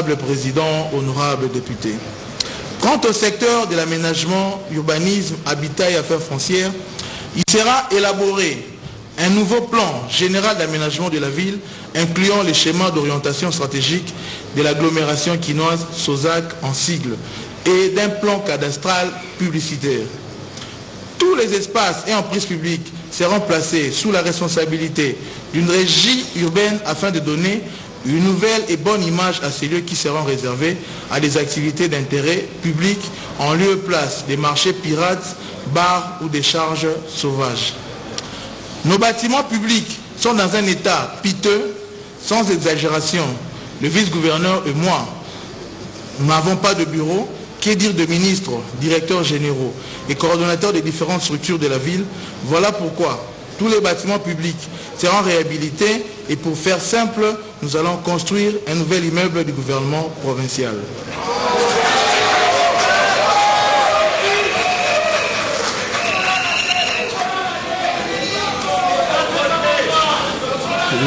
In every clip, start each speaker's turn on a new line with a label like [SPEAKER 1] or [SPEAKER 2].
[SPEAKER 1] Honorable Président, honorables députés. Quant au secteur de l'aménagement, urbanisme, habitat et affaires foncières, il sera élaboré un nouveau plan général d'aménagement de la ville, incluant les schémas d'orientation stratégique de l'agglomération quinoise SOSAC en sigle, et d'un plan cadastral publicitaire. Tous les espaces et emprises publiques seront placés sous la responsabilité d'une régie urbaine afin de donner une nouvelle et bonne image à ces lieux qui seront réservés à des activités d'intérêt public en lieu et place des marchés pirates, bars ou des charges sauvages. Nos bâtiments publics sont dans un état piteux, sans exagération. Le vice-gouverneur et moi, nous n'avons pas de bureau. Que dire de ministres, directeurs généraux et coordonnateurs des différentes structures de la ville? Voilà pourquoi tous les bâtiments publics seront réhabilités et pour faire simple, nous allons construire un nouvel immeuble du gouvernement provincial.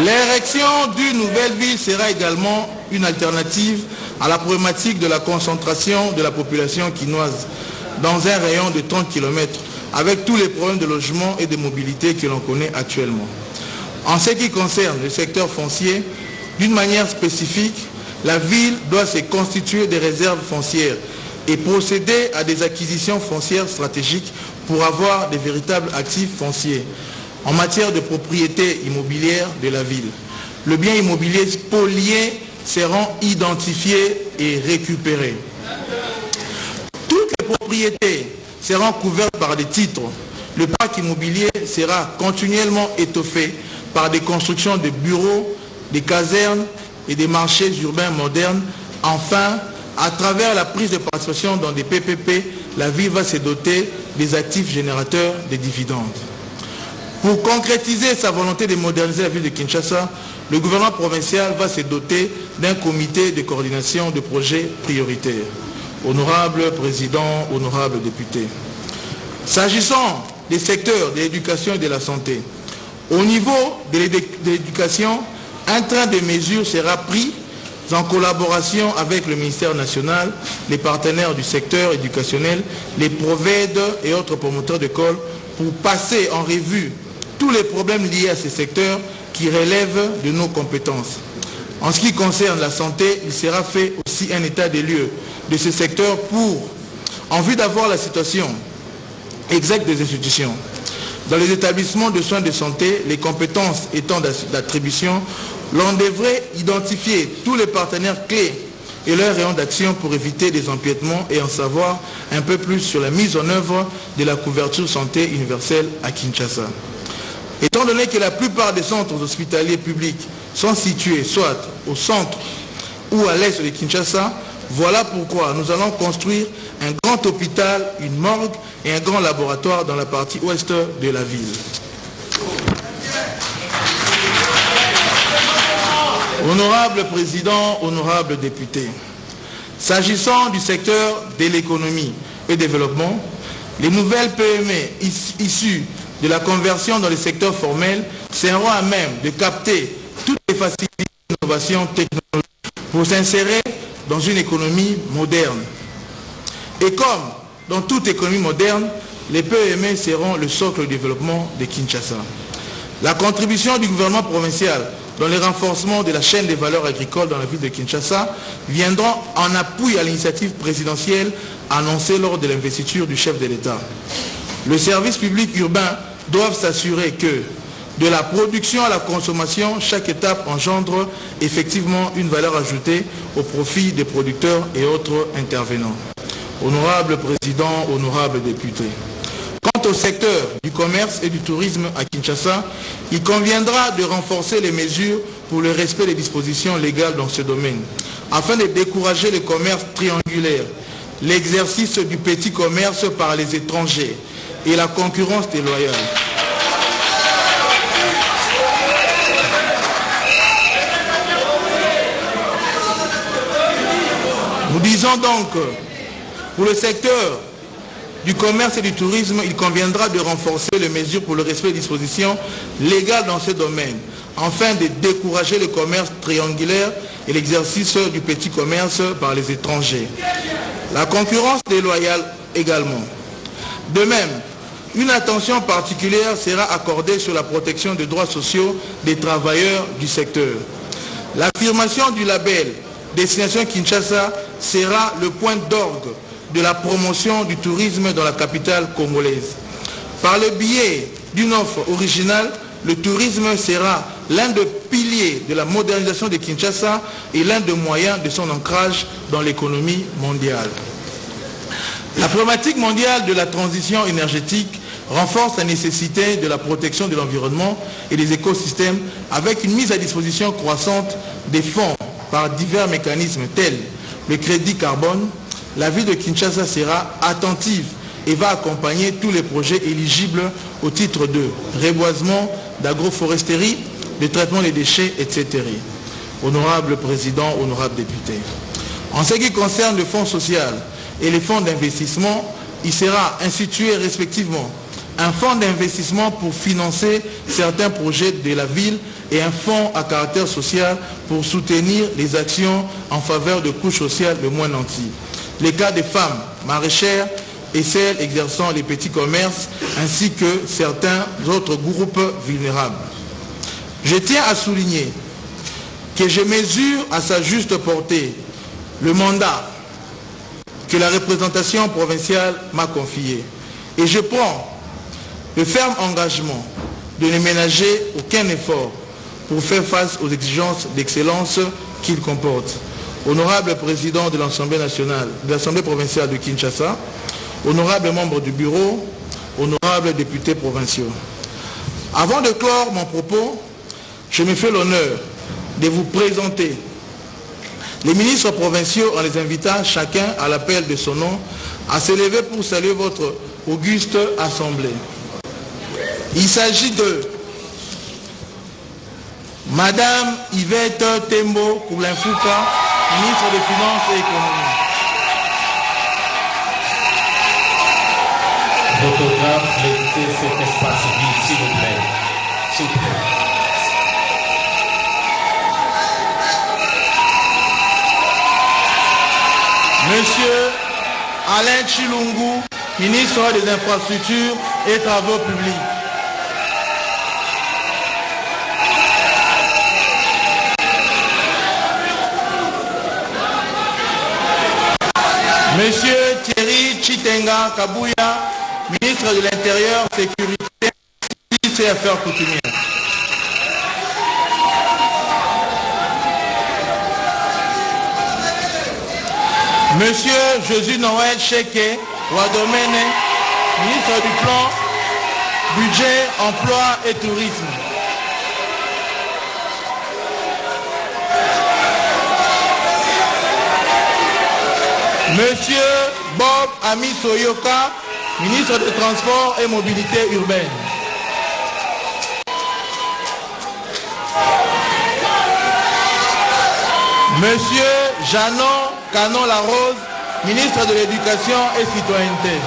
[SPEAKER 1] L'érection d'une nouvelle ville sera également une alternative à la problématique de la concentration de la population quinoise dans un rayon de 30 km, avec tous les problèmes de logement et de mobilité que l'on connaît actuellement. En ce qui concerne le secteur foncier, d'une manière spécifique, la ville doit se constituer des réserves foncières et procéder à des acquisitions foncières stratégiques pour avoir des véritables actifs fonciers en matière de propriété immobilière de la ville. Le bien immobilier spolié seront identifiés et récupérés. Toutes les propriétés seront couvertes par des titres. Le parc immobilier sera continuellement étoffé par des constructions de bureaux, des casernes et des marchés urbains modernes. Enfin, à travers la prise de participation dans des PPP, la ville va se doter des actifs générateurs des dividendes. Pour concrétiser sa volonté de moderniser la ville de Kinshasa, le gouvernement provincial va se doter d'un comité de coordination de projets prioritaires. Honorable Président, honorables députés. S'agissant des secteurs de l'éducation et de la santé, au niveau de l'éducation, un train de mesures sera pris en collaboration avec le ministère national, les partenaires du secteur éducationnel, les provèdes et autres promoteurs d'écoles pour passer en revue tous les problèmes liés à ces secteurs qui relèvent de nos compétences. En ce qui concerne la santé, il sera fait aussi un état des lieux de ce secteur en vue d'avoir la situation exacte des institutions. Dans les établissements de soins de santé, les compétences étant d'attribution, l'on devrait identifier tous les partenaires clés et leurs rayons d'action pour éviter des empiètements et en savoir un peu plus sur la mise en œuvre de la couverture santé universelle à Kinshasa. Étant donné que la plupart des centres hospitaliers publics sont situés soit au centre ou à l'est de Kinshasa, voilà pourquoi nous allons construire un grand hôpital, une morgue et un grand laboratoire dans la partie ouest de la ville. Honorable Président, honorables députés, s'agissant du secteur de l'économie et développement, les nouvelles PME issues de la conversion dans le secteur formel seront à même de capter toutes les facilités d'innovation technologique pour s'insérer dans une économie moderne. Et comme dans toute économie moderne, les PME seront le socle du développement de Kinshasa. La contribution du gouvernement provincial dans le renforcement de la chaîne des valeurs agricoles dans la ville de Kinshasa viendront en appui à l'initiative présidentielle annoncée lors de l'investiture du chef de l'État. Le service public urbain doit s'assurer que, de la production à la consommation, chaque étape engendre effectivement une valeur ajoutée au profit des producteurs et autres intervenants. Honorable Président, honorables députés. Quant au secteur du commerce et du tourisme à Kinshasa, il conviendra de renforcer les mesures pour le respect des dispositions légales dans ce domaine, afin de décourager le commerce triangulaire, l'exercice du petit commerce par les étrangers et la concurrence déloyale. Nous disons donc, pour le secteur du commerce et du tourisme, il conviendra de renforcer les mesures pour le respect des dispositions légales dans ce domaine, afin de décourager le commerce triangulaire et l'exercice du petit commerce par les étrangers. La concurrence déloyale également. De même, une attention particulière sera accordée sur la protection des droits sociaux des travailleurs du secteur. L'affirmation du label Destination Kinshasa sera le point d'orgue de la promotion du tourisme dans la capitale congolaise. Par le biais d'une offre originale, le tourisme sera l'un des piliers de la modernisation de Kinshasa et l'un des moyens de son ancrage dans l'économie mondiale. La problématique mondiale de la transition énergétique renforce la nécessité de la protection de l'environnement et des écosystèmes avec une mise à disposition croissante des fonds par divers mécanismes tels le crédit carbone. La ville de Kinshasa sera attentive et va accompagner tous les projets éligibles au titre de reboisement, d'agroforesterie, de traitement des déchets, etc. Honorable Président, honorable député. En ce qui concerne le fonds social et les fonds d'investissement, il sera institué respectivement un fonds d'investissement pour financer certains projets de la ville et un fonds à caractère social pour soutenir les actions en faveur de couches sociales les moins nantis. Les cas des femmes maraîchères et celles exerçant les petits commerces ainsi que certains autres groupes vulnérables. Je tiens à souligner que je mesure à sa juste portée le mandat que la représentation provinciale m'a confié et je prends le ferme engagement de ne ménager aucun effort pour faire face aux exigences d'excellence qu'il comporte. Honorable Président de l'Assemblée nationale, de l'Assemblée provinciale de Kinshasa, honorables membres du bureau, honorables députés provinciaux. Avant de clore mon propos, je me fais l'honneur de vous présenter les ministres provinciaux en les invitant chacun à l'appel de son nom à s'élever pour saluer votre auguste assemblée. Il s'agit de Madame Yvette Tembo Koulinfouka, ministre des Finances et Économie.
[SPEAKER 2] Photographe, laissez cet espace vide, s'il vous plaît. S'il vous plaît.
[SPEAKER 1] Monsieur Alain Chilungu, ministre des Infrastructures et Travaux Publics. Monsieur Thierry Chitenga Kabouya, ministre de l'Intérieur, Sécurité, Justice et Affaires coutumières. Monsieur Josué Noël Cheke Ouadomene, ministre du Plan, Budget, Emploi et Tourisme. Monsieur Bob Ami Soyoka, ministre des Transports et Mobilité urbaine. Monsieur Janon Canon Larose, ministre de l'Éducation et Citoyenneté.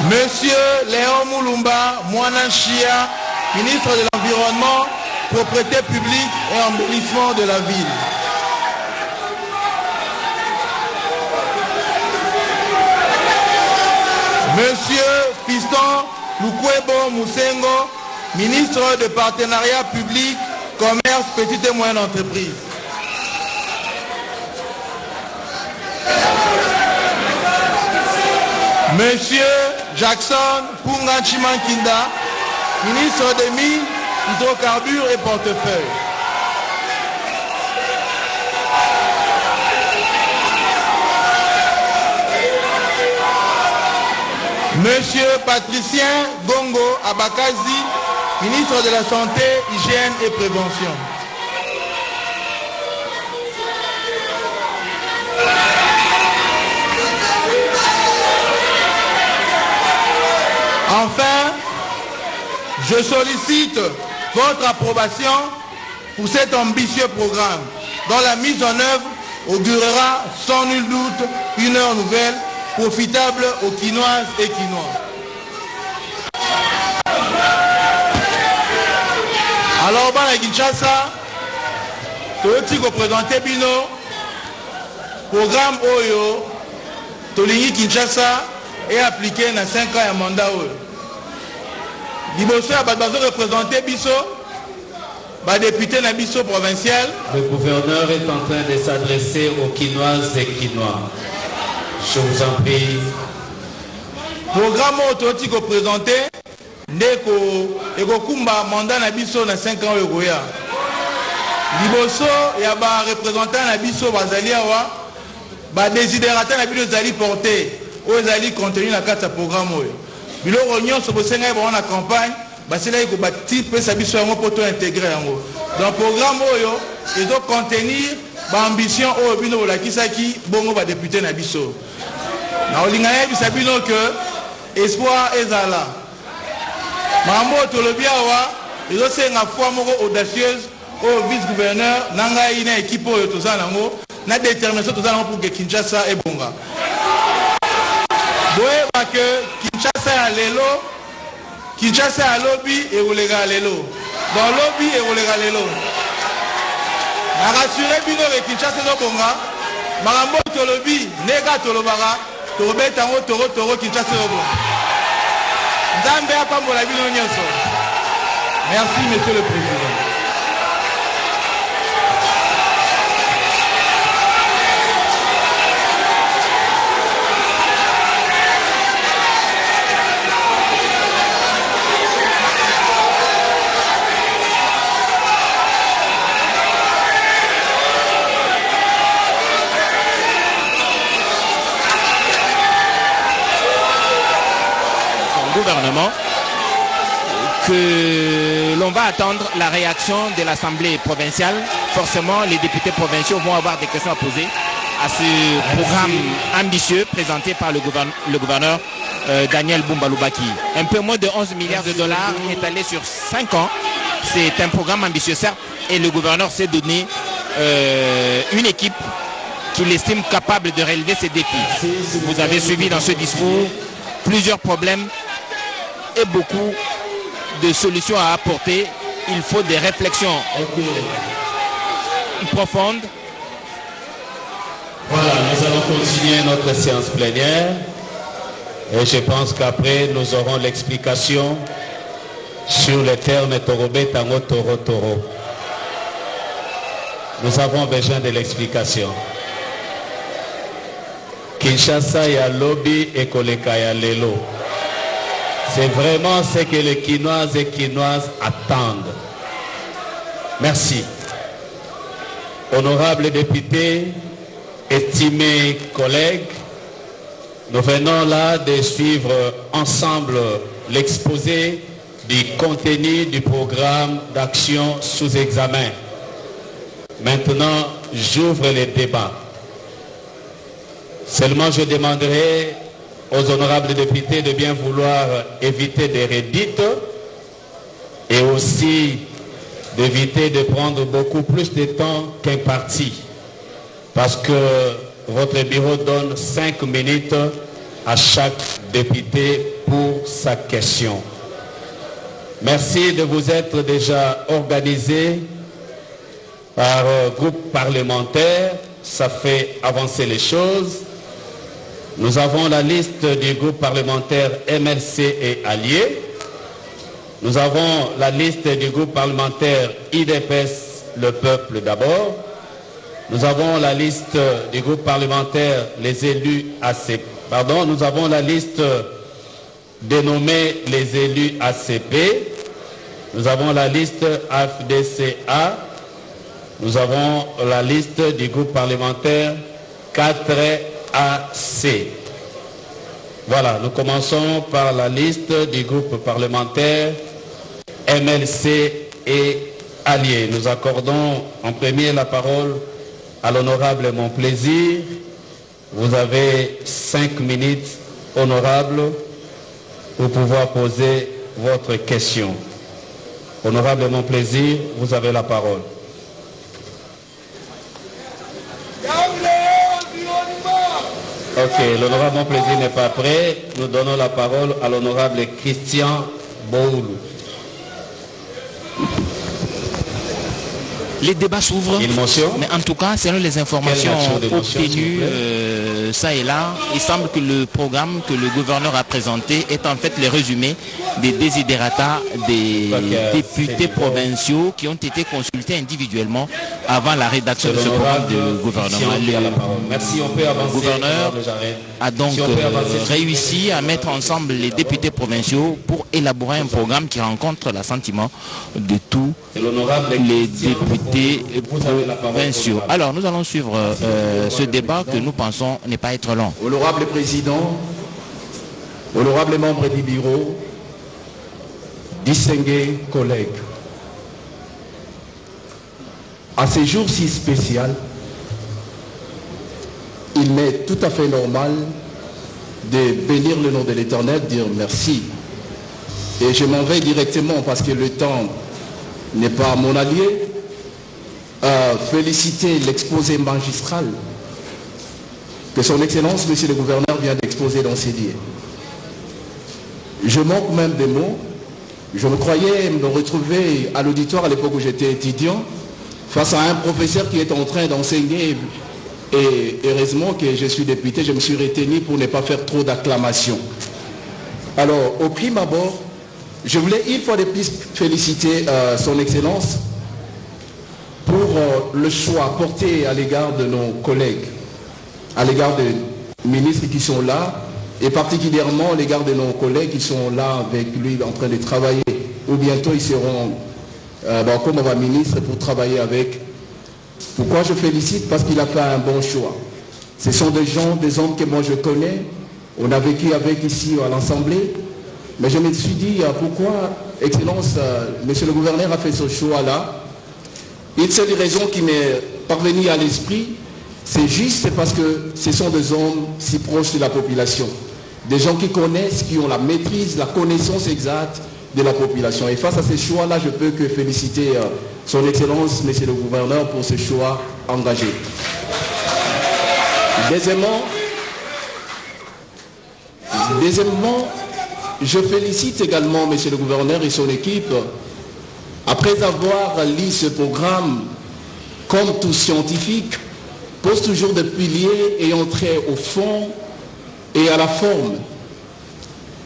[SPEAKER 1] Monsieur Léon Moulumba Mouananchia, ministre de l'Environnement, Propriété publique et embellissement de la ville. Monsieur Fiston Lukwebo Moussengo, ministre de Partenariat public, Commerce, Petites et Moyennes Entreprises. Monsieur Jackson Punga Chimankinda, ministre des Mines, Hydrocarbures et Portefeuille. Monsieur Patricien Gongo Abakazi, ministre de la Santé, Hygiène et Prévention. Enfin, je sollicite votre approbation pour cet ambitieux programme dont la mise en œuvre augurera sans nul doute une heure nouvelle profitable aux Quinoises et Quinois. Alors, à Kinshasa, Toyoti ko présenter bino programme Oyo, Tolingi Kinshasa est appliqué dans 5 ans à mandat Oyo. Liboso a représenté Bisso, député na Bisso provincial.
[SPEAKER 2] Le gouverneur est en train de s'adresser aux Quinoises et Quinois. Je vous en prie.
[SPEAKER 1] Programme Toyoti ko présenter. Ndeko ekokumba mandat na biso na 5 ans yokoya. Liboso ya ba représentant na biso bazali awa ba désiderata na biso zali porter o zali contenu na kata programme oyo. Biloko nyonso bosenga ba na campagne basela ko bati pesa biso yango poto intégrer yango. Dans programme oyo ezo contenir ba ambition oyo bino bolakisaki bongo ba député na biso. Na olingaya bisabino que espoir ezala. Mambo Tolobiawa, ils ont fait une foi audacieuse au vice-gouverneur, Nanga ina équipe au Tozanango, na détermination Tozanango pour que Kinshasa est bonga. Boye que Kinshasa a l'élo, Kinshasa a lobby et roulega l'élo. Dans lobby et roulega l'élo. Na rassuré bino que Kinshasa est bonga, Mambo Tolobi, Nega Tolobara, Torobetango Toro Kinshasa est bonga. Merci, Monsieur le Président.
[SPEAKER 3] Gouvernement que l'on va attendre la réaction de l'Assemblée provinciale. Forcément, les députés provinciaux vont avoir des questions à poser à ce programme ambitieux présenté par le gouverneur Daniel Bumba-Lubaki. Un peu moins de 11 milliards de dollars étalés sur 5 ans. C'est un programme ambitieux, certes, et le gouverneur s'est donné une équipe qu'il estime capable de relever ces défis. Vous avez suivi dans ce discours plusieurs problèmes et beaucoup de solutions à apporter. Il faut des réflexions profondes.
[SPEAKER 2] Voilà, nous allons continuer notre séance plénière et je pense qu'après nous aurons l'explication sur les termes Torobé, Tango, Toro, Toro. Nous avons besoin de l'explication. Kinshasa ya lobby et Koleka ya lelo. C'est vraiment ce que les Quinoises et Quinoises attendent. Merci. Honorables députés, estimés collègues, nous venons là de suivre ensemble l'exposé du contenu du programme d'action sous examen. Maintenant, j'ouvre les débats. Seulement, je demanderai aux honorables députés de bien vouloir éviter des redites et aussi d'éviter de prendre beaucoup plus de temps qu'imparti. Parce que votre bureau donne 5 minutes à chaque député pour sa question. Merci de vous être déjà organisé par groupe parlementaire. Ça fait avancer les choses. Nous avons la liste du groupe parlementaire MLC et Alliés. Nous avons la liste du groupe parlementaire IDPS, le peuple d'abord. Nous avons la liste du groupe parlementaire les élus ACP. Pardon, nous avons la liste dénommée les élus ACP. Nous avons la liste AFDCA. Nous avons la liste du groupe parlementaire 4AC. Voilà, nous commençons par la liste du groupe parlementaire MLC et Alliés. Nous accordons en premier la parole à l'honorable Mon Plaisir. Vous avez 5 minutes, honorable, pour pouvoir poser votre question. Honorable Mon Plaisir, vous avez la parole. Ok, l'honorable Mon Plaisir n'est pas prêt. Nous donnons la parole à l'honorable Christian Boulou.
[SPEAKER 3] Les débats s'ouvrent, mais en tout cas, selon les informations obtenues ça et là, il semble que le programme que le gouverneur a présenté est en fait le résumé des desiderata des députés provinciaux qui ont été consultés individuellement avant la rédaction de ce programme de gouvernement. Le gouverneur a donc réussi à mettre ensemble les députés provinciaux pour élaborer un programme qui rencontre l'assentiment de tous les députés provinciaux. Alors, nous allons suivre ce débat que nous pensons n'est pas être long.
[SPEAKER 4] Honorable Président, honorable membres du bureau, distingués collègues, à ces jours si spéciaux, il m'est tout à fait normal de bénir le nom de l'Éternel, dire merci. Et je m'en vais directement parce que le temps n'est pas mon allié. Féliciter l'exposé magistral que son Excellence, Monsieur le Gouverneur, vient d'exposer dans ses lieux. Je manque même des mots. Je me croyais me retrouver à l'auditoire à l'époque où j'étais étudiant, face à un professeur qui est en train d'enseigner. Et heureusement que je suis député, je me suis retenu pour ne pas faire trop d'acclamations. Alors, au prime abord, je voulais une fois de plus féliciter son Excellence pour le choix porté à l'égard de nos collègues, à l'égard des ministres qui sont là, et particulièrement à l'égard de nos collègues qui sont là avec lui en train de travailler, ou bientôt ils seront comme ministre pour travailler avec. Pourquoi je félicite? Parce qu'il a fait un bon choix. Ce sont des gens, des hommes que moi je connais, on a vécu avec ici à l'Assemblée, mais je me suis dit pourquoi, Excellence, Monsieur le Gouverneur a fait ce choix-là. Une seule raison qui m'est parvenue à l'esprit, c'est juste parce que ce sont des hommes si proches de la population. Des gens qui connaissent, qui ont la maîtrise, la connaissance exacte de la population. Et face à ces choix-là, je peux que féliciter son Excellence, Monsieur le Gouverneur, pour ce choix engagé. Deuxièmement, je félicite également Monsieur le Gouverneur et son équipe. Après avoir lu ce programme, comme tout scientifique, pose toujours des piliers ayant trait au fond et à la forme.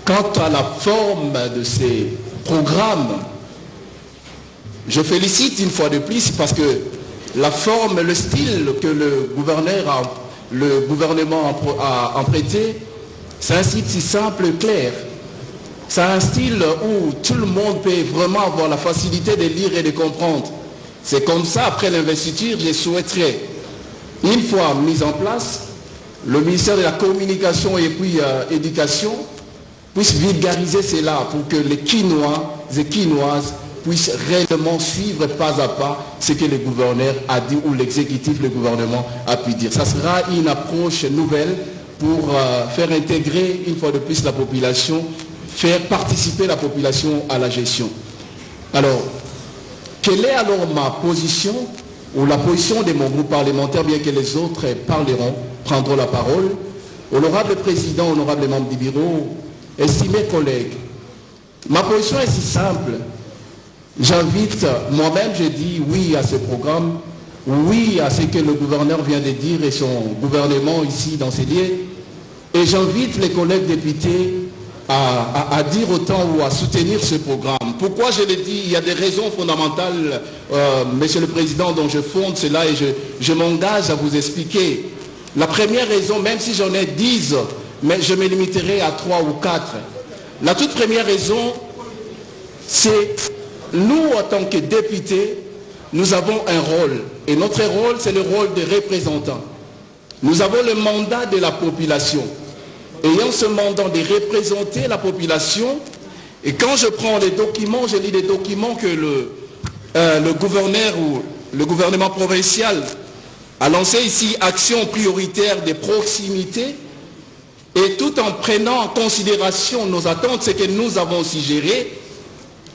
[SPEAKER 4] Quant à la forme de ces programmes, je félicite une fois de plus parce que la forme, le style que le gouvernement a emprunté, c'est un style si simple et clair. C'est un style où tout le monde peut vraiment avoir la facilité de lire et de comprendre. C'est comme ça, après l'investiture, je souhaiterais, une fois mis en place, le ministère de la Communication et puis Éducation puisse vulgariser cela pour que les Quinois et Quinoises puissent réellement suivre pas à pas ce que le gouverneur a dit ou l'exécutif, le gouvernement a pu dire. Ça sera une approche nouvelle pour faire intégrer une fois de plus la population, faire participer la population à la gestion. Alors, quelle est alors ma position ou la position de mon groupe parlementaire, bien que les autres prendront la parole? Honorable Président, honorable membre du bureau, estimés collègues, ma position est si simple. J'invite, moi-même je dis oui à ce programme, oui à ce que le gouverneur vient de dire et son gouvernement ici dans ces lieux, et j'invite les collègues députés à dire autant ou à soutenir ce programme. Pourquoi je le dis? Il y a des raisons fondamentales, Monsieur le Président, dont je fonde cela et je m'engage à vous expliquer. La première raison, même si j'en ai 10, mais je me limiterai à 3 ou 4. La toute première raison, c'est nous, en tant que députés, nous avons un rôle. Et notre rôle, c'est le rôle de représentants. Nous avons le mandat de la population. Ayant ce mandat de représenter la population, et quand je prends les documents, je lis les documents que le gouverneur ou le gouvernement provincial a lancé ici, action prioritaire de proximité, et tout en prenant en considération nos attentes, ce que nous avons aussi géré,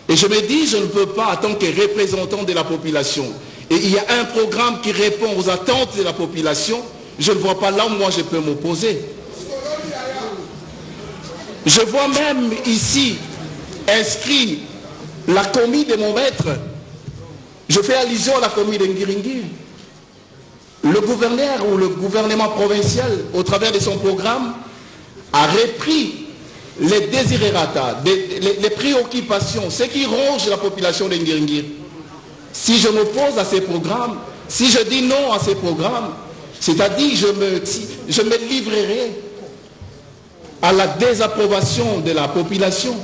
[SPEAKER 4] et je me dis, je ne peux pas, en tant que représentant de la population, et il y a un programme qui répond aux attentes de la population, je ne vois pas là où moi je peux m'opposer. Je vois même ici inscrit la commis de mon maître. Je fais allusion à la commis de Ngiringiri. Le gouverneur ou le gouvernement provincial, au travers de son programme, a repris les desiderata, les préoccupations, ce qui ronge la population de Ngiringiri. Si je m'oppose à ces programmes, si je dis non à ces programmes, c'est-à-dire je me livrerai à la désapprobation de la population.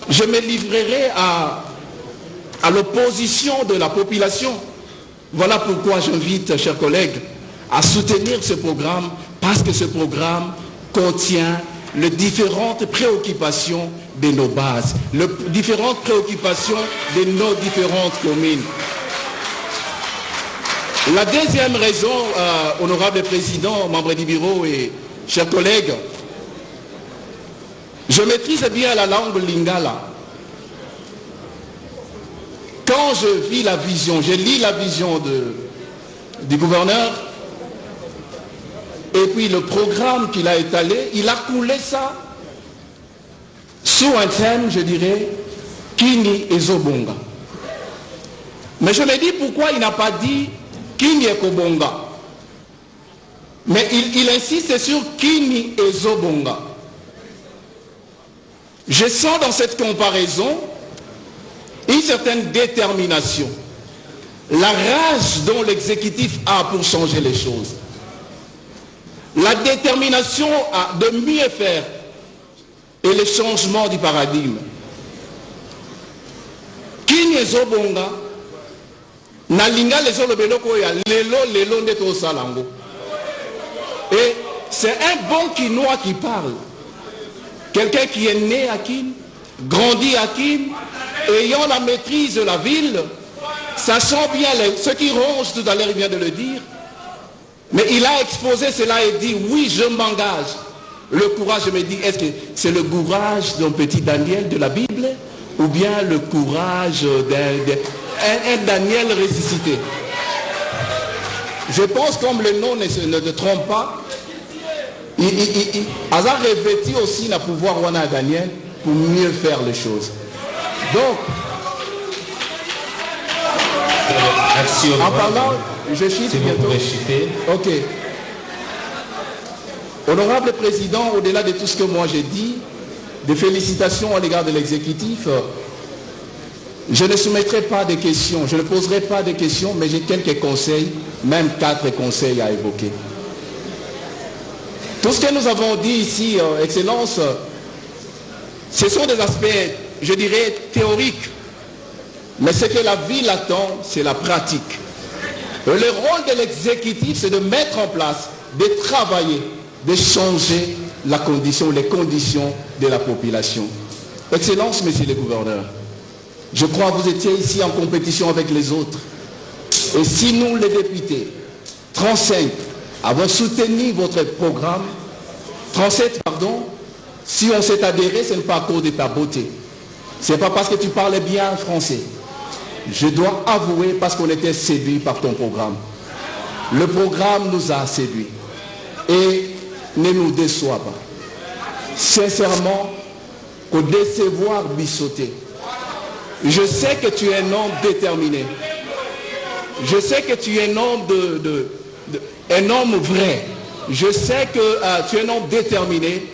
[SPEAKER 4] Je me livrerai à l'opposition de la population. Voilà pourquoi j'invite, chers collègues, à soutenir ce programme, parce que ce programme contient les différentes préoccupations de nos bases, les différentes préoccupations de nos différentes communes. La deuxième raison, honorable président, membres du bureau et chers collègues, je maîtrise bien la langue lingala. Quand je vis la vision, je lis la vision du gouverneur, et puis le programme qu'il a étalé, il a coulé ça sous un thème, je dirais, Kini Ezobonga. Mais je me dis pourquoi il n'a pas dit Kini Ekobonga. Mais il insiste sur Kini Ezobonga. Je sens dans cette comparaison une certaine détermination, la rage dont l'exécutif a pour changer les choses, la détermination de mieux faire et le changement du paradigme. Kini ezobonga nalinga lezo lobeloko ya lelo ndeto salango. Et c'est un bon Quinois qui parle. Quelqu'un qui est né à Kin, grandi à Kin, ayant la maîtrise de la ville, sachant bien ce qui ronge, tout à l'heure il vient de le dire, mais il a exposé cela et dit oui, je m'engage. Le courage, je me dis, est-ce que c'est le courage d'un petit Daniel de la Bible ou bien le courage d'un Daniel ressuscité? Je pense, comme le nom ne te trompe pas, il a revêtu aussi le pouvoir à Daniel pour mieux faire les choses. Donc, en parlant, je chute
[SPEAKER 2] si
[SPEAKER 4] bientôt. Ok. Honorable président, au-delà de tout ce que moi j'ai dit, des félicitations à l'égard de l'exécutif, je ne soumettrai pas de questions, je ne poserai pas de questions, mais j'ai quelques conseils, même 4 conseils à évoquer. Tout ce que nous avons dit ici, Excellence, ce sont des aspects, je dirais, théoriques. Mais ce que la ville attend, c'est la pratique. Et le rôle de l'exécutif, c'est de mettre en place, de travailler, de changer les conditions de la population. Excellence, monsieur le gouverneur, je crois que vous étiez ici en compétition avec les autres. Et si nous, les députés, 35, avons soutenu votre programme, 37, pardon, si on s'est adhéré, ce n'est pas à cause de ta beauté. Ce n'est pas parce que tu parlais bien français. Je dois avouer parce qu'on était séduit par ton programme. Le programme nous a séduits. Et ne nous déçois pas. Sincèrement, qu'au décevoir Bissoté, je sais que tu es un homme déterminé. Je sais que tu es un homme un homme vrai. Je sais que tu es un homme déterminé.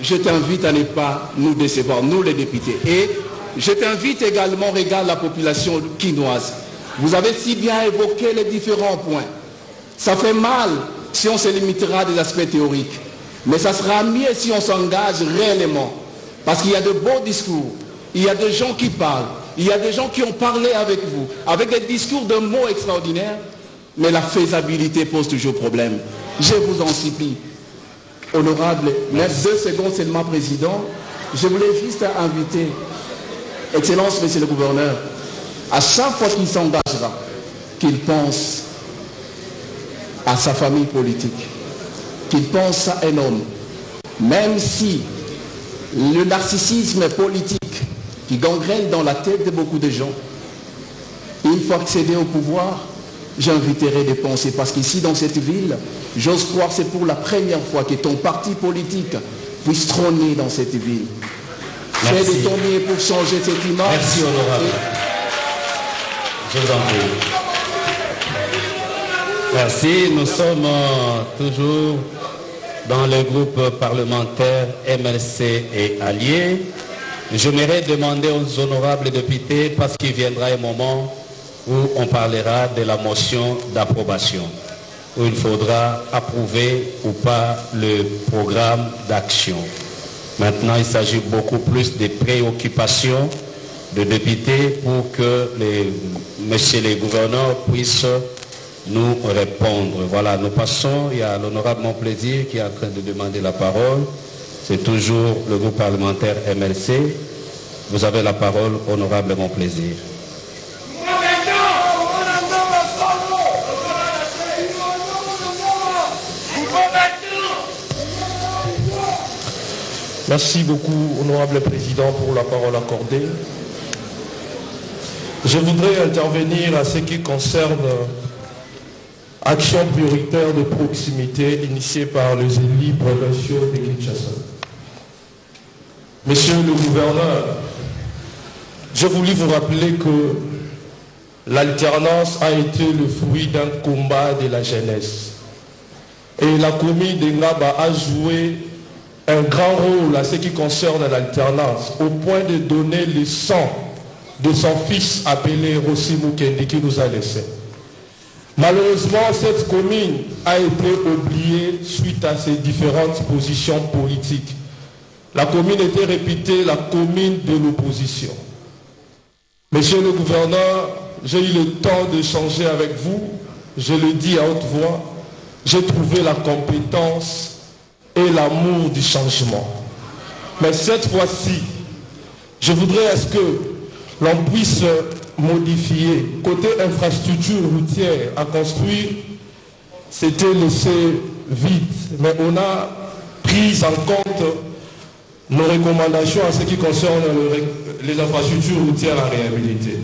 [SPEAKER 4] Je t'invite à ne pas nous décevoir, nous les députés. Et je t'invite également, regarde la population quinoise. Vous avez si bien évoqué les différents points. Ça fait mal si on se limitera à des aspects théoriques. Mais ça sera mieux si on s'engage réellement. Parce qu'il y a de beaux discours. Il y a des gens qui parlent. Il y a des gens qui ont parlé avec vous. Avec des discours de mots extraordinaires. Mais la faisabilité pose toujours problème. Je vous en supplie. Honorable, même 2 secondes seulement, président. Je voulais juste inviter, Excellence, monsieur le gouverneur, à chaque fois qu'il s'engagera, qu'il pense à sa famille politique, qu'il pense à un homme, même si le narcissisme politique qui gangrène dans la tête de beaucoup de gens, une fois accéder au pouvoir, j'inviterai des pensées, parce qu'ici dans cette ville, j'ose croire c'est pour la première fois que ton parti politique puisse trôner dans cette ville. Fais de ton mieux pour changer cette image.
[SPEAKER 2] Merci, honorable. Je vous en prie. Merci. Nous sommes toujours dans le groupe parlementaire MLC et Alliés. J'aimerais demander aux honorables députés, parce qu'il viendra un moment où on parlera de la motion d'approbation, où il faudra approuver ou pas le programme d'action. Maintenant, il s'agit beaucoup plus des préoccupations de députés pour que messieurs les gouverneurs puissent nous répondre. Voilà, nous passons. Il y a l'honorable Mon Plaisir qui est en train de demander la parole. C'est toujours le groupe parlementaire MLC. Vous avez la parole, honorable Mon Plaisir.
[SPEAKER 5] Merci beaucoup, honorable président, pour la parole accordée. Je voudrais intervenir à ce qui concerne action prioritaire de proximité initiée par les élus provinciaux de Kinshasa. Monsieur le gouverneur, je voulais vous rappeler que l'alternance a été le fruit d'un combat de la jeunesse. Et la commune de Ngaba a joué un grand rôle à ce qui concerne l'alternance, au point de donner le sang de son fils appelé Rossi Mukendi qui nous a laissés. Malheureusement, cette commune a été oubliée suite à ses différentes positions politiques. La commune était réputée la commune de l'opposition. Monsieur le gouverneur, j'ai eu le temps d'échanger avec vous, je le dis à haute voix, j'ai trouvé la compétence et l'amour du changement. Mais cette fois-ci, je voudrais est-ce que l'on puisse modifier. Côté infrastructure routière à construire, c'était laissé vide. Mais on a pris en compte nos recommandations en ce qui concerne les infrastructures routières à réhabiliter.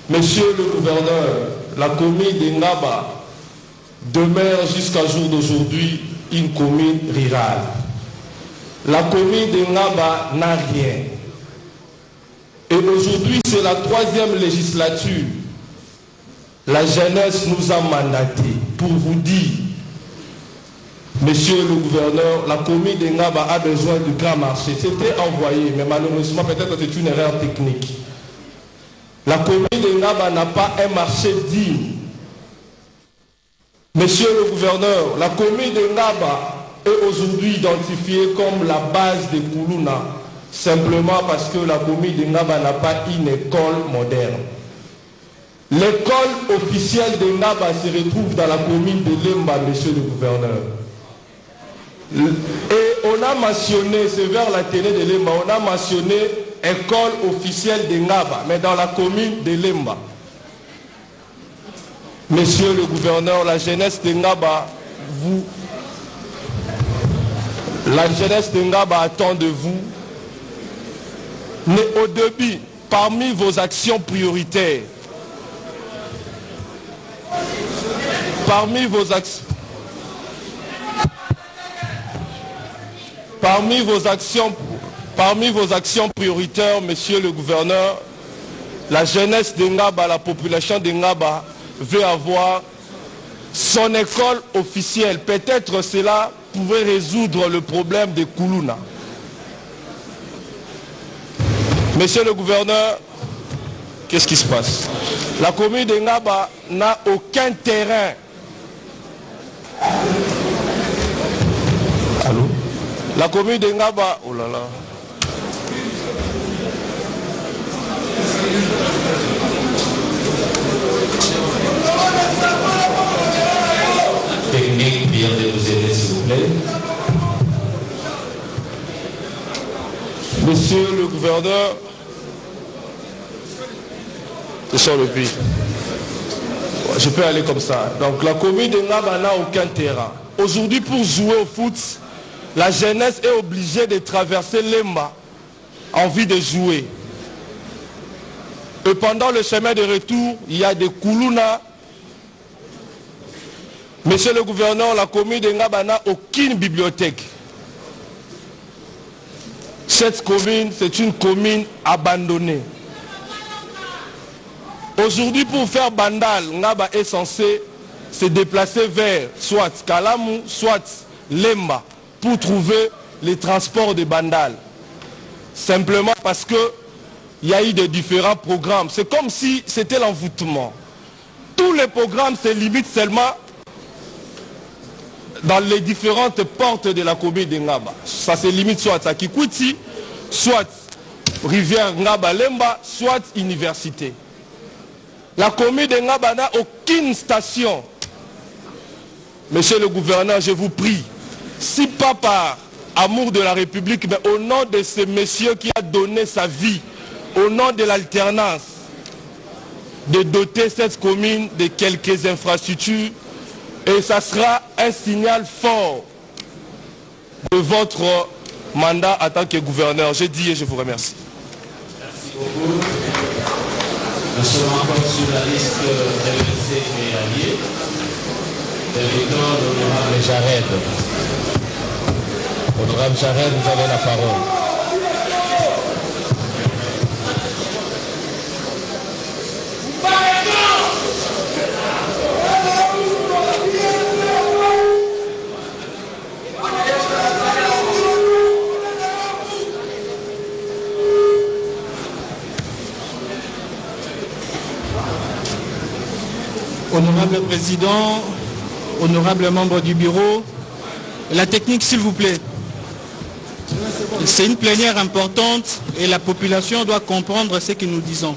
[SPEAKER 5] Monsieur le gouverneur, la commune de Ngaba demeure jusqu'à jour d'aujourd'hui une commune rurale. La commune de Ngaba n'a rien. Et aujourd'hui, c'est la 3e législature. La jeunesse nous a mandaté pour vous dire, monsieur le gouverneur, la commune de Ngaba a besoin de grands marchés. C'était envoyé, mais malheureusement, peut-être que c'est une erreur technique. La commune de Ngaba n'a pas un marché digne. Monsieur le gouverneur, la commune de Ngaba est aujourd'hui identifiée comme la base de Koulouna, simplement parce que la commune de Ngaba n'a pas une école moderne. L'école officielle de Ngaba se retrouve dans la commune de Lemba, monsieur le gouverneur. Et on a mentionné, c'est vers la télé de Lemba, on a mentionné école officielle de Ngaba, mais dans la commune de Lemba. Monsieur le gouverneur, la jeunesse de Ngaba, la jeunesse de Ngaba attend de vous, mais au début, parmi vos actions prioritaires, parmi vos actions prioritaires, monsieur le gouverneur, la jeunesse de Ngaba, la population de Ngaba veut avoir son école officielle. Peut-être cela pouvait résoudre le problème de Koulouna. Monsieur le gouverneur, qu'est-ce qui se passe? La commune de Ngaba n'a aucun terrain. Allô? La commune de Ngaba, oh là là.
[SPEAKER 2] Technique, bien de vous aider s'il vous plaît.
[SPEAKER 5] Monsieur le gouverneur, c'est sur le pays. Je peux aller comme ça. Donc la commune de Ngaba n'a aucun terrain. Aujourd'hui, pour jouer au foot, la jeunesse est obligée de traverser Lemba en vue de jouer. Et pendant le chemin de retour, il y a des Koulouna. Monsieur le gouverneur, la commune de Ngaba n'a aucune bibliothèque. Cette commune, c'est une commune abandonnée. Aujourd'hui, pour faire Bandal, Ngaba est censé se déplacer vers soit Kalamu, soit Lemba, pour trouver les transports de Bandal. Simplement parce qu'il y a eu de différents programmes. C'est comme si c'était l'envoûtement. Tous les programmes se limitent seulement dans les différentes portes de la commune de Ngaba. Ça se limite soit à Kikwiti, soit rivière Ngaba-Lemba, soit université. La commune de Ngaba n'a aucune station. Monsieur le gouverneur, je vous prie, si pas par amour de la République, mais au nom de ce monsieur qui a donné sa vie, au nom de l'alternance, de doter cette commune de quelques infrastructures, et ça sera un signal fort de votre mandat en tant que gouverneur. Je dis et je vous remercie.
[SPEAKER 2] Merci beaucoup. Nous sommes encore sur la liste des LC et alliés. L'honorable Jared. Honorable Jared, vous avez la parole.
[SPEAKER 6] Honorable Président, honorable membre du bureau, la technique s'il vous plaît. C'est une plénière importante et la population doit comprendre ce que nous disons.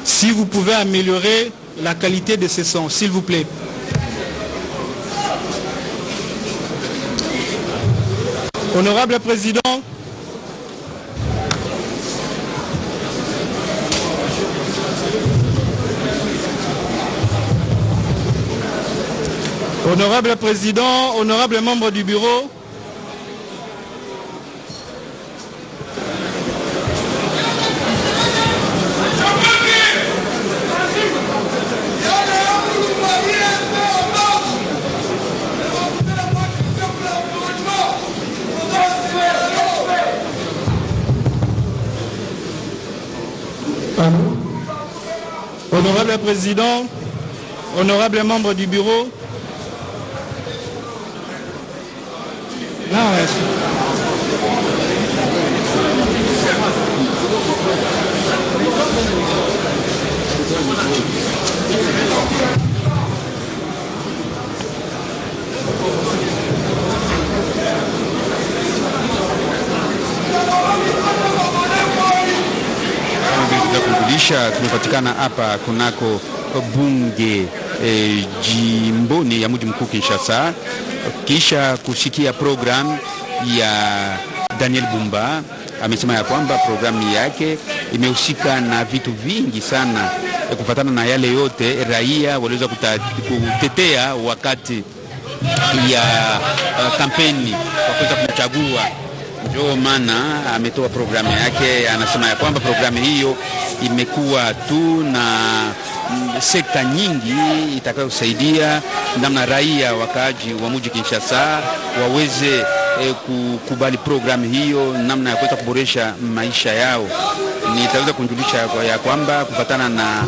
[SPEAKER 6] Si vous pouvez améliorer la qualité de ce son, s'il vous plaît. Honorable Président, honorable Président, honorable membre du bureau, honorable Président, honorable membre du bureau,
[SPEAKER 7] tumepatikana hapa kunako bunge jimboni ya mji mkuu Kinshasa, kisha kusikia programu ya Daniel Bumba. Amesema ya kwamba programu yake imehusika na vitu vingi sana kufatana na yale yote raia waliweza kutetea wakati ya kampeni kwa kuweza kumchagua. Ndio maana ametoa programu yake. Anasema ya kwamba programu hiyo imekuwa tu na sekta nyingi itakayosaidia namna raia wakaaji wa mji Kinshasa waweze kukubali programu hiyo, namna ya kuweza kuboresha maisha yao. Nitaweza kujulisha ya kwamba kufatana na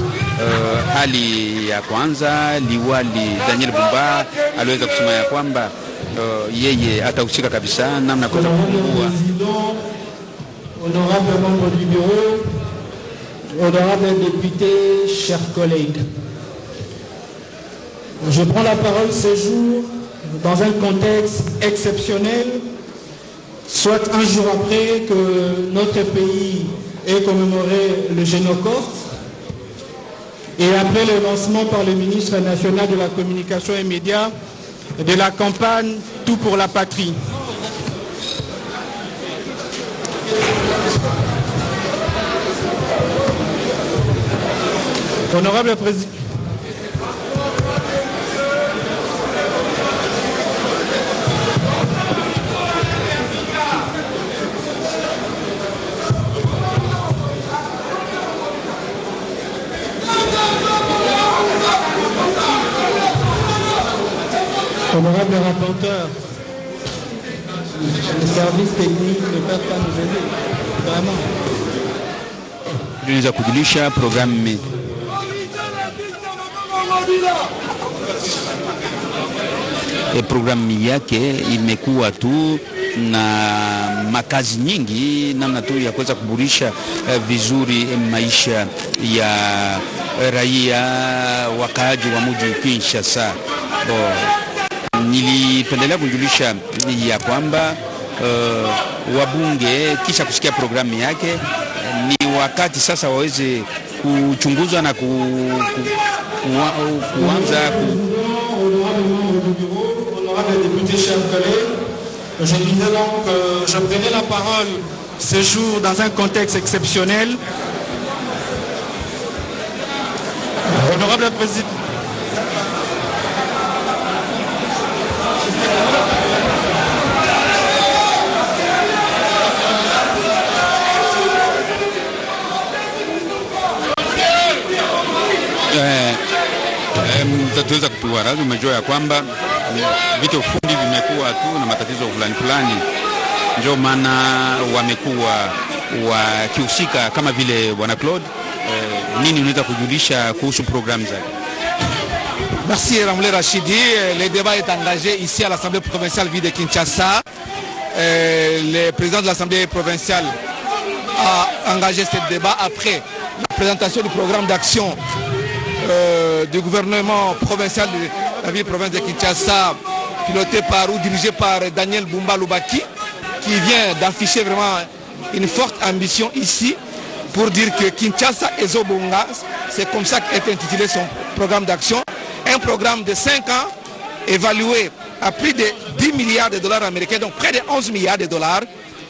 [SPEAKER 7] hali ya kwanza, liwali Daniel Bumba aliweza kusema ya kwamba yeye atahusika kabisa namna kwa kufungua.
[SPEAKER 6] Honorable membre du bureau, honorable député, chers collègues, je prends la parole ce jour dans un contexte exceptionnel, soit un jour après que notre pays ait commémoré le Génocide et après le lancement par le ministre national de la Communication et Médias de la campagne Tout pour la patrie. Honorable Président, honorable rapporteur, les services techniques ne peuvent pas nous aider. Vraiment.
[SPEAKER 7] Tunaweza kujulisha programu programu yake imekuwa tu na makazi nyingi, namna tu ya kuweza kuboresha vizuri maisha ya raia wakaaji wa mji Kinshasa. Nilipendelea kujulisha ya kwamba wabunge kisha kusikia programu yake ni wakati sasa waweze kuchunguzwa na kuanza
[SPEAKER 6] Je disais donc que je prenais la parole ce jour dans un contexte exceptionnel. Honorable Président.
[SPEAKER 7] Tutaweza kupiwa radhi. Umejua ya kwamba vitu fundi vimekuwa tu na matatizo fulani, ndio maana wamekuwa wakihusika kama vile bwana Claude. Nini unaweza kujulisha kuhusu programu zake?
[SPEAKER 1] Merci Ramlé Rachidi. Le débat est engagé ici à l'Assemblée provinciale ville de Kinshasa. Le président de l'Assemblée provinciale a engagé ce débat après la présentation du programme d'action du gouvernement provincial de la ville-province de Kinshasa, piloté par ou dirigé par Daniel Bumba Lubaki, qui vient d'afficher vraiment une forte ambition ici pour dire que Kinshasa et Zobonga, c'est comme ça qu'est intitulé son programme d'action. Un programme de 5 ans évalué à plus de 10 milliards de dollars américains, donc près de 11 milliards de dollars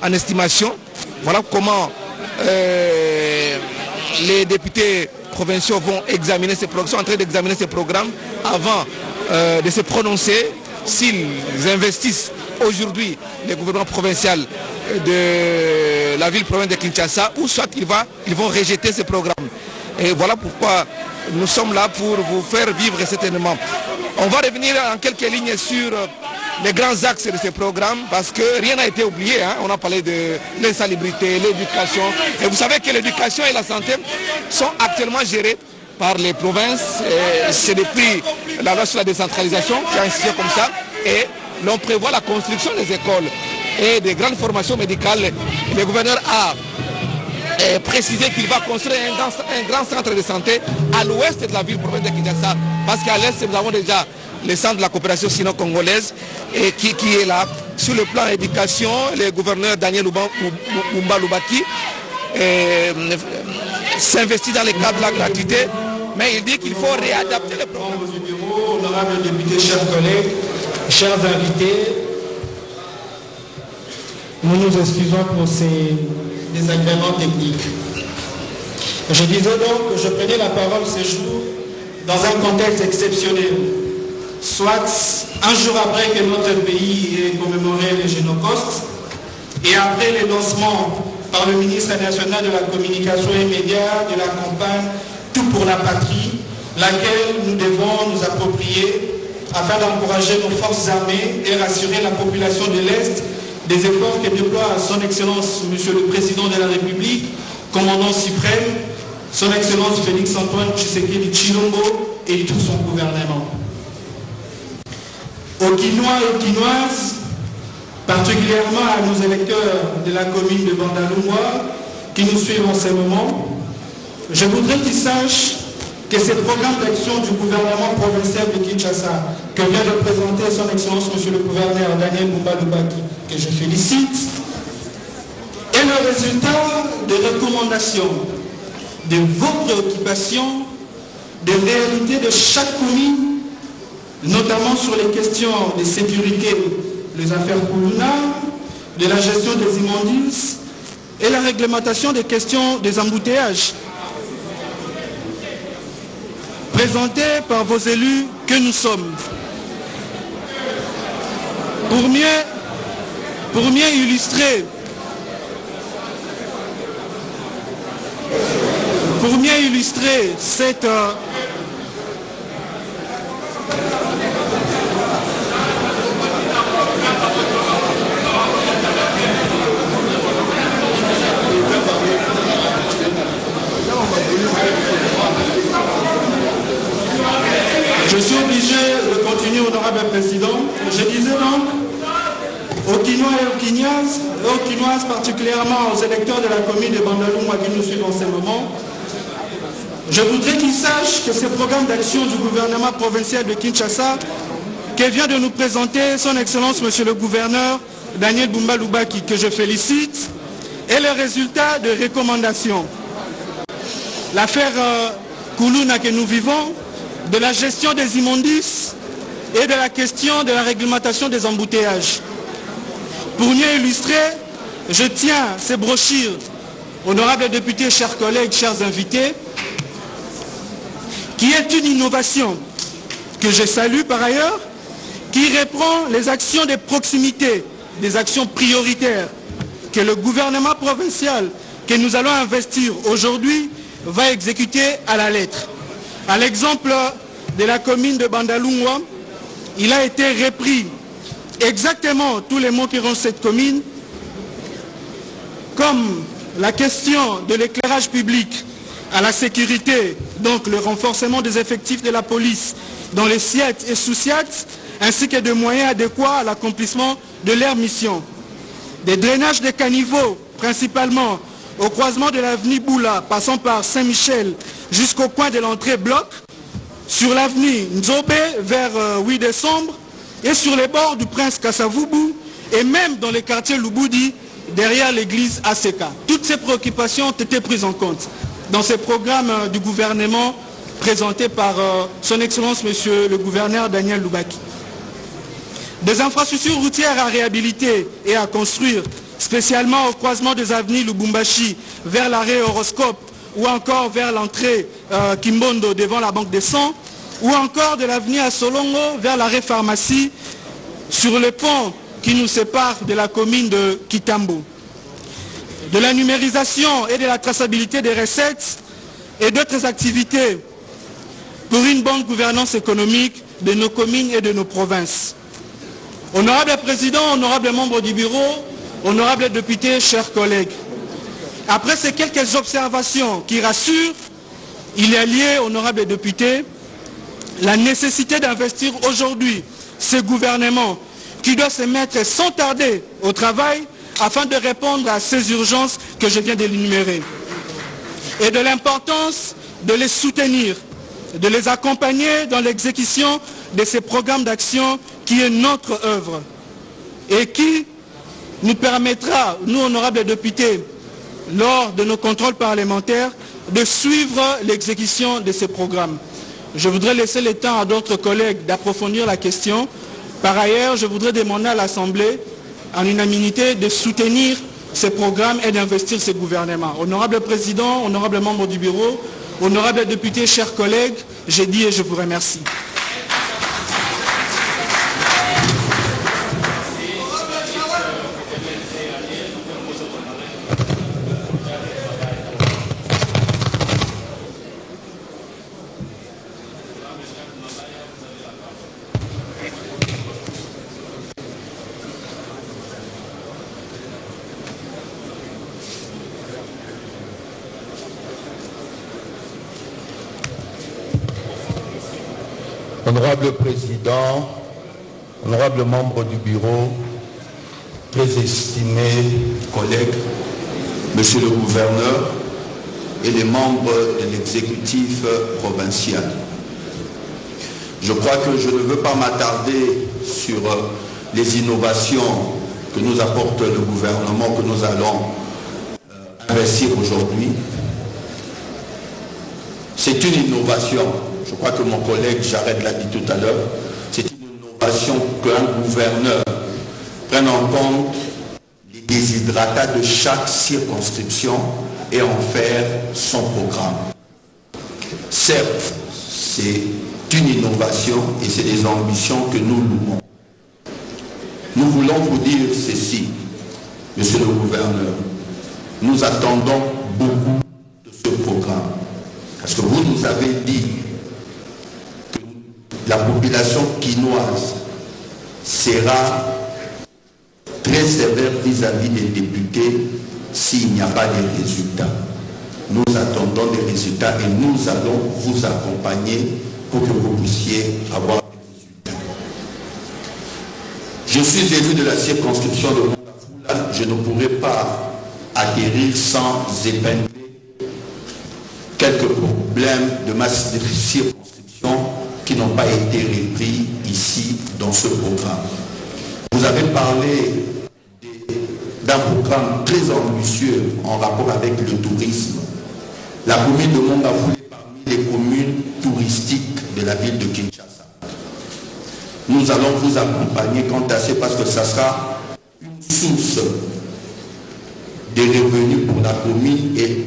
[SPEAKER 1] en estimation. Voilà comment les députés provinciaux vont examiner ces programmes, sont en train d'examiner ces programmes avant de se prononcer s'ils investissent aujourd'hui le gouvernement provincial de la ville-province de Kinshasa ou soit ils vont rejeter ces programmes. Et voilà pourquoi nous sommes là pour vous faire vivre cet événement. On va revenir en quelques lignes sur les grands axes de ces programmes parce que rien n'a été oublié. On a parlé de l'insalubrité, l'éducation. Et vous savez que l'éducation et la santé sont actuellement gérées par les provinces. C'est depuis la loi sur la décentralisation qui a insisté comme ça. Et l'on prévoit la construction des écoles et des grandes formations médicales. Le gouverneur a précisé qu'il va construire un grand centre de santé à l'ouest de la ville province de Kinshasa. Parce qu'à l'est, nous avons déjà le centre de la coopération sino-congolaise et qui est là. Sur le plan éducation, le gouverneur Daniel Bumba Lubaki s'investit dans le cadre de la gratuité, mais il dit qu'il faut réadapter le programme.
[SPEAKER 6] Honorables députés, chers collègues, chers invités, nous nous excusons pour ces désagréments techniques. Je disais donc que je prenais la parole ce jour dans un contexte exceptionnel, soit un jour après que notre pays ait commémoré le Génocide et après le lancement par le ministre national de la Communication et Médias de la campagne Tout pour la patrie, laquelle nous devons nous approprier afin d'encourager nos forces armées et rassurer la population de l'Est des efforts que déploie son Excellence Monsieur le Président de la République, commandant suprême, son Excellence Félix-Antoine Tshisekedi Tshilombo et tout son gouvernement. Aux Guinois et aux Guinoises, particulièrement à nos électeurs de la commune de Bandalungwa qui nous suivent en ce moment, je voudrais qu'ils sachent que ce programme d'action du gouvernement provincial de Kinshasa que vient de présenter son Excellence Monsieur le Gouverneur Daniel Bumba Lubaki, que je félicite, est le résultat des recommandations, de vos préoccupations, des réalités de chaque commune, notamment sur les questions de sécurité, les affaires communales, de la gestion des immondices et la réglementation des questions des embouteillages, présentés par vos élus que nous sommes. Pour mieux illustrer cette Je suis obligé de continuer, honorable président. Je disais donc aux Quinois et aux Quinoises, particulièrement aux électeurs de la commune de Bandalungwa qui nous suivent en ce moment, je voudrais qu'ils sachent que ce programme d'action du gouvernement provincial de Kinshasa, que vient de nous présenter son Excellence Monsieur le gouverneur Daniel Bumba Lubaki, que je félicite, est le résultat de recommandations. L'affaire Koulouna que nous vivons, de la gestion des immondices et de la question de la réglementation des embouteillages. Pour mieux illustrer, je tiens ces brochures, honorables députés, chers collègues, chers invités, qui est une innovation que je salue par ailleurs, qui reprend les actions de proximité, des actions prioritaires que le gouvernement provincial que nous allons investir aujourd'hui va exécuter à la lettre. À l'exemple de la commune de Bandalungwa, il a été repris exactement tous les mots qui rongent cette commune, comme la question de l'éclairage public à la sécurité, donc le renforcement des effectifs de la police dans les SIAT et sous-SIAT, ainsi que de moyens adéquats à l'accomplissement de leur mission. Des drainages de caniveaux, principalement au croisement de l'avenue Boula, passant par Saint-Michel jusqu'au coin de l'entrée bloc, sur l'avenue Nzobé vers 8 décembre, et sur les bords du Prince Kassavubu, et même dans les quartiers Lubudi, derrière l'église ACK. Toutes ces préoccupations ont été prises en compte dans ces programmes du gouvernement présentés par son Excellence Monsieur le gouverneur Daniel Lubaki. Des infrastructures routières à réhabiliter et à construire, spécialement au croisement des avenues Lubumbashi vers l'arrêt Horoscope ou encore vers l'entrée Kimbondo devant la Banque des Sangs, ou encore de l'avenue à Solongo vers l'arrêt Pharmacie sur le pont qui nous sépare de la commune de Kitambo. De la numérisation et de la traçabilité des recettes et d'autres activités pour une bonne gouvernance économique de nos communes et de nos provinces. Honorable Président, honorable membres du bureau, honorables députés, chers collègues, après ces quelques observations qui rassurent, il est lié, honorables députés, la nécessité d'investir aujourd'hui ce gouvernement qui doit se mettre sans tarder au travail afin de répondre à ces urgences que je viens d'énumérer. Et de l'importance de les soutenir, de les accompagner dans l'exécution de ces programmes d'action qui est notre œuvre et qui nous permettra, nous honorables députés, lors de nos contrôles parlementaires, de suivre l'exécution de ces programmes. Je voudrais laisser le temps à d'autres collègues d'approfondir la question. Par ailleurs, je voudrais demander à l'Assemblée, en unanimité, de soutenir ces programmes et d'investir ces gouvernements. Honorable Président, honorable membres du bureau, honorables députés, chers collègues, j'ai dit et je vous remercie.
[SPEAKER 8] Honorable Président, honorables membres du bureau, très estimés collègues, Monsieur le gouverneur et les membres de l'exécutif provincial. Je crois que je ne veux pas m'attarder sur les innovations que nous apporte le gouvernement que nous allons investir aujourd'hui. C'est une innovation. Je crois que mon collègue Jared l'a dit tout à l'heure, c'est une innovation qu'un gouverneur prenne en compte les déshydratats de chaque circonscription et en faire son programme. Certes, c'est une innovation et c'est des ambitions que nous louons. Nous voulons vous dire ceci, Monsieur le gouverneur, nous attendons beaucoup de ce programme, parce que vous nous avez dit la population quinoise sera très sévère vis-à-vis des députés s'il n'y a pas de résultats. Nous attendons des résultats et nous allons vous accompagner pour que vous puissiez avoir des résultats. Je suis élu de la circonscription de Mongafula. Je ne pourrais pas acquérir sans épingler quelques problèmes de ma circonscription qui n'ont pas été repris ici dans ce programme. Vous avez parlé d'un programme très ambitieux en rapport avec le tourisme. La commune de Mongafula est parmi les communes touristiques de la ville de Kinshasa. Nous allons vous accompagner quant à ça parce que ça sera une source de revenus pour la commune et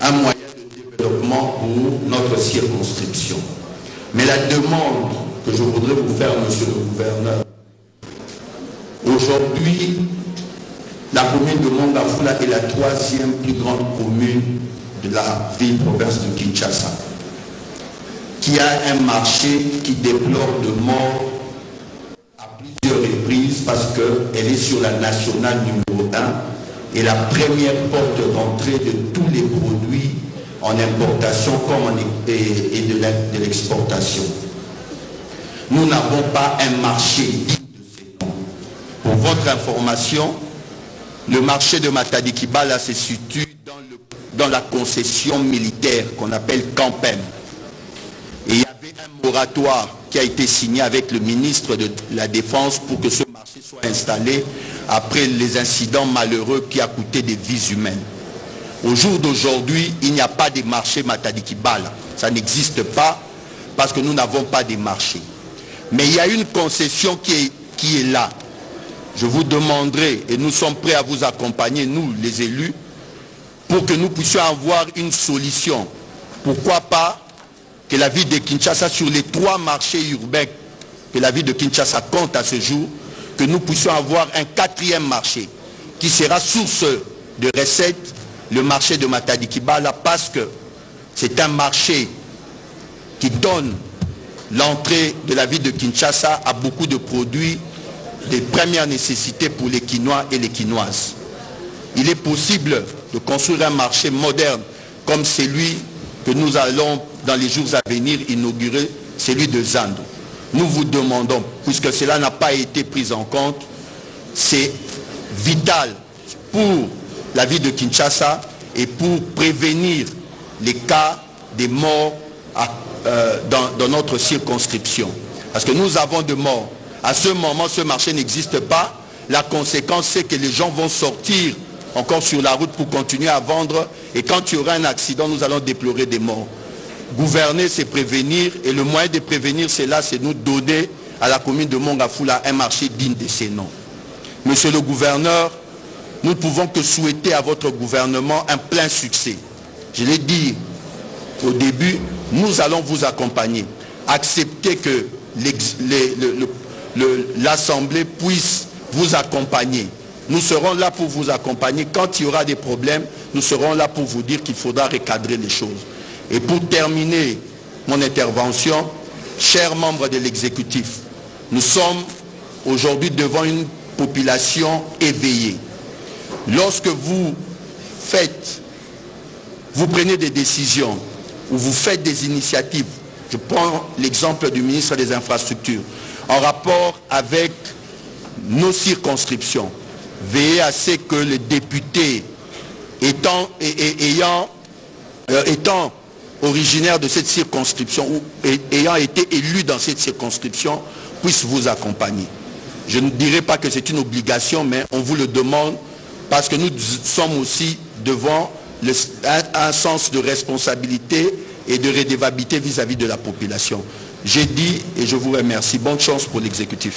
[SPEAKER 8] un moyen de développement pour notre circonscription. Mais la demande que je voudrais vous faire, monsieur le gouverneur, aujourd'hui, la commune de Mongafula est la 3e plus grande commune de la ville-province de Kinshasa, qui a un marché qui déplore de mort à plusieurs reprises parce qu'elle est sur la nationale numéro 1 et la première porte d'entrée de tous les produits en importation comme et de l'exportation. Nous n'avons pas un marché digne de ces noms. Pour votre information, le marché de Matadi Kibala se situe dans la concession militaire qu'on appelle Campem. Et il y avait un moratoire qui a été signé avec le ministre de la Défense pour que ce marché soit installé après les incidents malheureux qui a coûté des vies humaines. Au jour d'aujourd'hui, il n'y a pas de marché Matadi Kibala. Ça n'existe pas parce que nous n'avons pas de marché. Mais il y a une concession qui est là. Je vous demanderai, et nous sommes prêts à vous accompagner, nous les élus, pour que nous puissions avoir une solution. Pourquoi pas que la ville de Kinshasa, sur les 3 marchés urbains que la ville de Kinshasa compte à ce jour, que nous puissions avoir un 4e marché qui sera source de recettes, le marché de Matadi Kibala, parce que c'est un marché qui donne l'entrée de la ville de Kinshasa à beaucoup de produits de première nécessité pour les Quinois et les Quinoises. Il est possible de construire un marché moderne comme celui que nous allons dans les jours à venir inaugurer, celui de Zando. Nous vous demandons, puisque cela n'a pas été pris en compte, c'est vital pour la ville de Kinshasa et pour prévenir les cas des morts dans notre circonscription. Parce que nous avons de morts. À ce moment, ce marché n'existe pas. La conséquence, c'est que les gens vont sortir encore sur la route pour continuer à vendre. Et quand il y aura un accident, nous allons déplorer des morts. Gouverner, c'est prévenir. Et le moyen de prévenir cela, c'est nous donner à la commune de Mongafula un marché digne de ses noms. Monsieur le gouverneur, nous ne pouvons que souhaiter à votre gouvernement un plein succès. Je l'ai dit au début, nous allons vous accompagner. Acceptez que l'Assemblée puisse vous accompagner. Nous serons là pour vous accompagner. Quand il y aura des problèmes, nous serons là pour vous dire qu'il faudra recadrer les choses. Et pour terminer mon intervention, chers membres de l'exécutif, nous sommes aujourd'hui devant une population éveillée. Lorsque vous prenez des décisions ou vous faites des initiatives, je prends l'exemple du ministre des Infrastructures, en rapport avec nos circonscriptions, veillez à ce que les députés étant originaires de cette circonscription ou ayant été élus dans cette circonscription puissent vous accompagner. Je ne dirais pas que c'est une obligation, mais on vous le demande parce que nous sommes aussi devant un sens de responsabilité et de redevabilité vis-à-vis de la population. J'ai dit et je vous remercie. Bonne chance pour l'exécutif.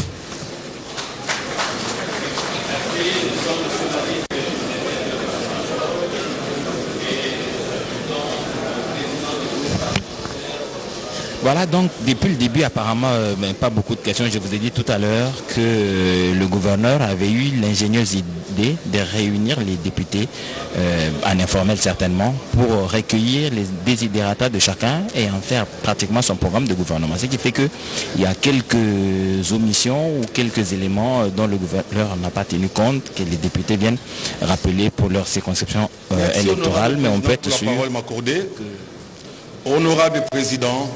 [SPEAKER 3] Voilà, donc depuis le début, apparemment, pas beaucoup de questions. Je vous ai dit tout à l'heure que le gouverneur avait eu l'ingénieuse idée de réunir les députés, en informel certainement, pour recueillir les désidérata de chacun et en faire pratiquement son programme de gouvernement. Ce qui fait qu'il y a quelques omissions ou quelques éléments dont le gouverneur n'a pas tenu compte, que les députés viennent rappeler pour leur circonscription électorale, mais on peut être sûr...
[SPEAKER 9] Honorable Président,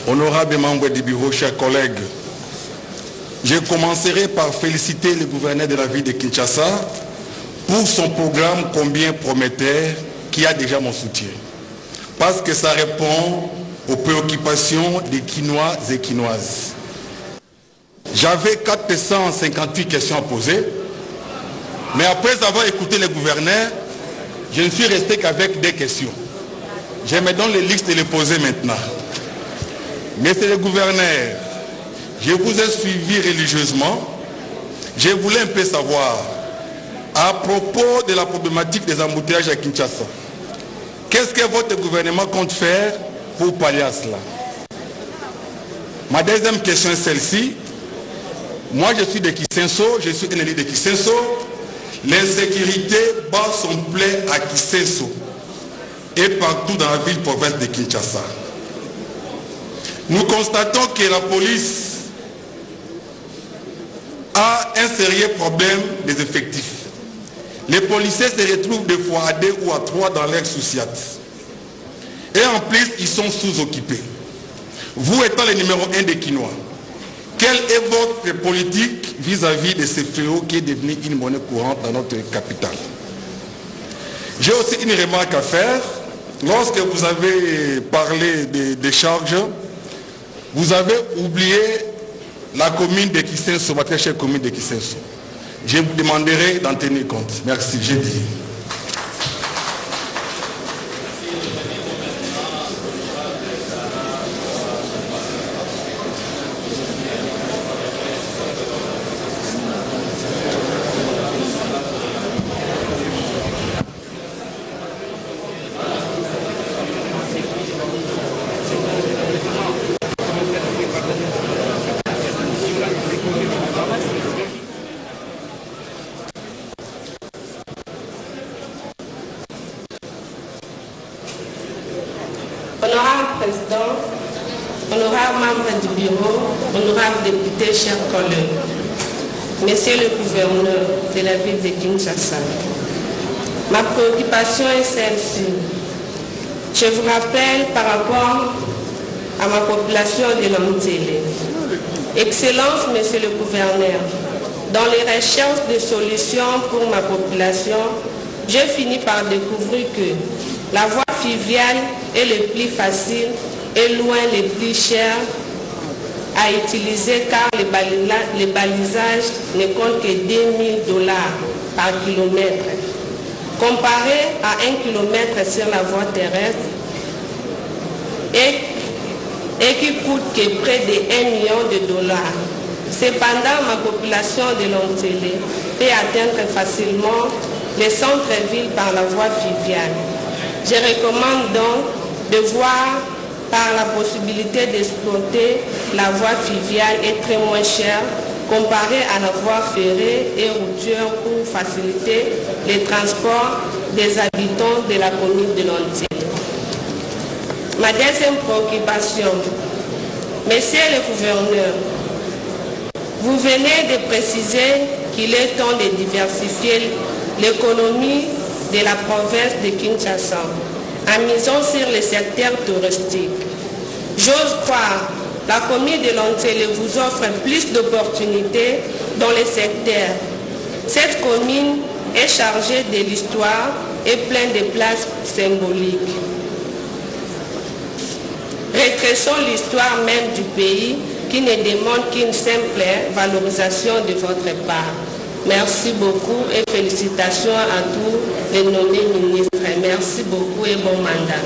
[SPEAKER 9] honorables membres du bureau, chers collègues, je commencerai par féliciter le gouverneur de la ville de Kinshasa pour son programme combien prometteur qui a déjà mon soutien. Parce que ça répond aux préoccupations des Quinois et Quinoises. J'avais 458 questions à poser, mais après avoir écouté le gouverneur, je ne suis resté qu'avec des questions. Je me donne les listes de les poser maintenant. Monsieur le gouverneur, je vous ai suivi religieusement. Je voulais un peu savoir, à propos de la problématique des embouteillages à Kinshasa, qu'est-ce que votre gouvernement compte faire pour pallier à cela? Ma deuxième question est celle-ci. Moi, je suis de Kisenso, je suis un élu de Kisenso. L'insécurité bat son plein à Kisenso et partout dans la ville-province de Kinshasa. Nous constatons que la police a un sérieux problème des effectifs. Les policiers se retrouvent des fois à 2 ou à 3 dans l'air souciat. Et en plus, ils sont sous-occupés. Vous étant le numéro 1 des Quinois, quelle est votre politique vis-à-vis de ce fléau qui est devenu une monnaie courante dans notre capitale? J'ai aussi une remarque à faire. Lorsque vous avez parlé des charges, vous avez oublié la commune de Kisenso, ma très chère commune de Kisenso. Je vous demanderai d'en tenir compte. Merci, j'ai dit.
[SPEAKER 10] Chers collègues, Monsieur le gouverneur de la ville de Kinshasa, ma préoccupation est celle-ci. Je vous rappelle par rapport à ma population de Lomtélé. Excellence, Monsieur le gouverneur, dans les recherches de solutions pour ma population, j'ai fini par découvrir que la voie fluviale est le plus facile et loin le plus cher à utiliser car les balisages ne comptent que $2 000 par kilomètre. Comparé à 1 kilomètre sur la voie terrestre et qui coûte que près de $1 million. Cependant, ma population de Lomtélé peut atteindre facilement les centres-villes par la voie fluviale. Je recommande donc de voir par la possibilité d'exploiter la voie fluviale est très moins chère comparée à la voie ferrée et routière pour faciliter les transports des habitants de la commune de Lomtélé. Ma deuxième préoccupation, Monsieur le gouverneur, vous venez de préciser qu'il est temps de diversifier l'économie de la province de Kinshasa en misant sur le secteur touristique. J'ose croire, la commune de Lomtélé vous offre plus d'opportunités dans le secteur. Cette commune est chargée de l'histoire et pleine de places symboliques. Retraçons l'histoire même du pays qui ne demande qu'une simple valorisation de votre part. Merci beaucoup et félicitations à tous les nommés ministres. Merci beaucoup et bon mandat.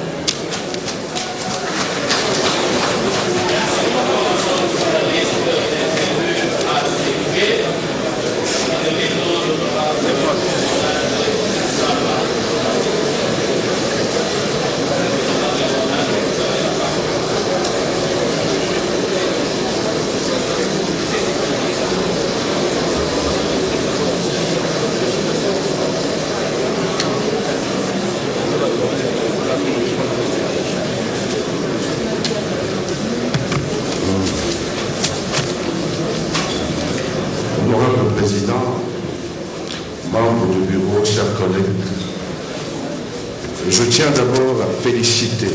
[SPEAKER 11] Je tiens d'abord à féliciter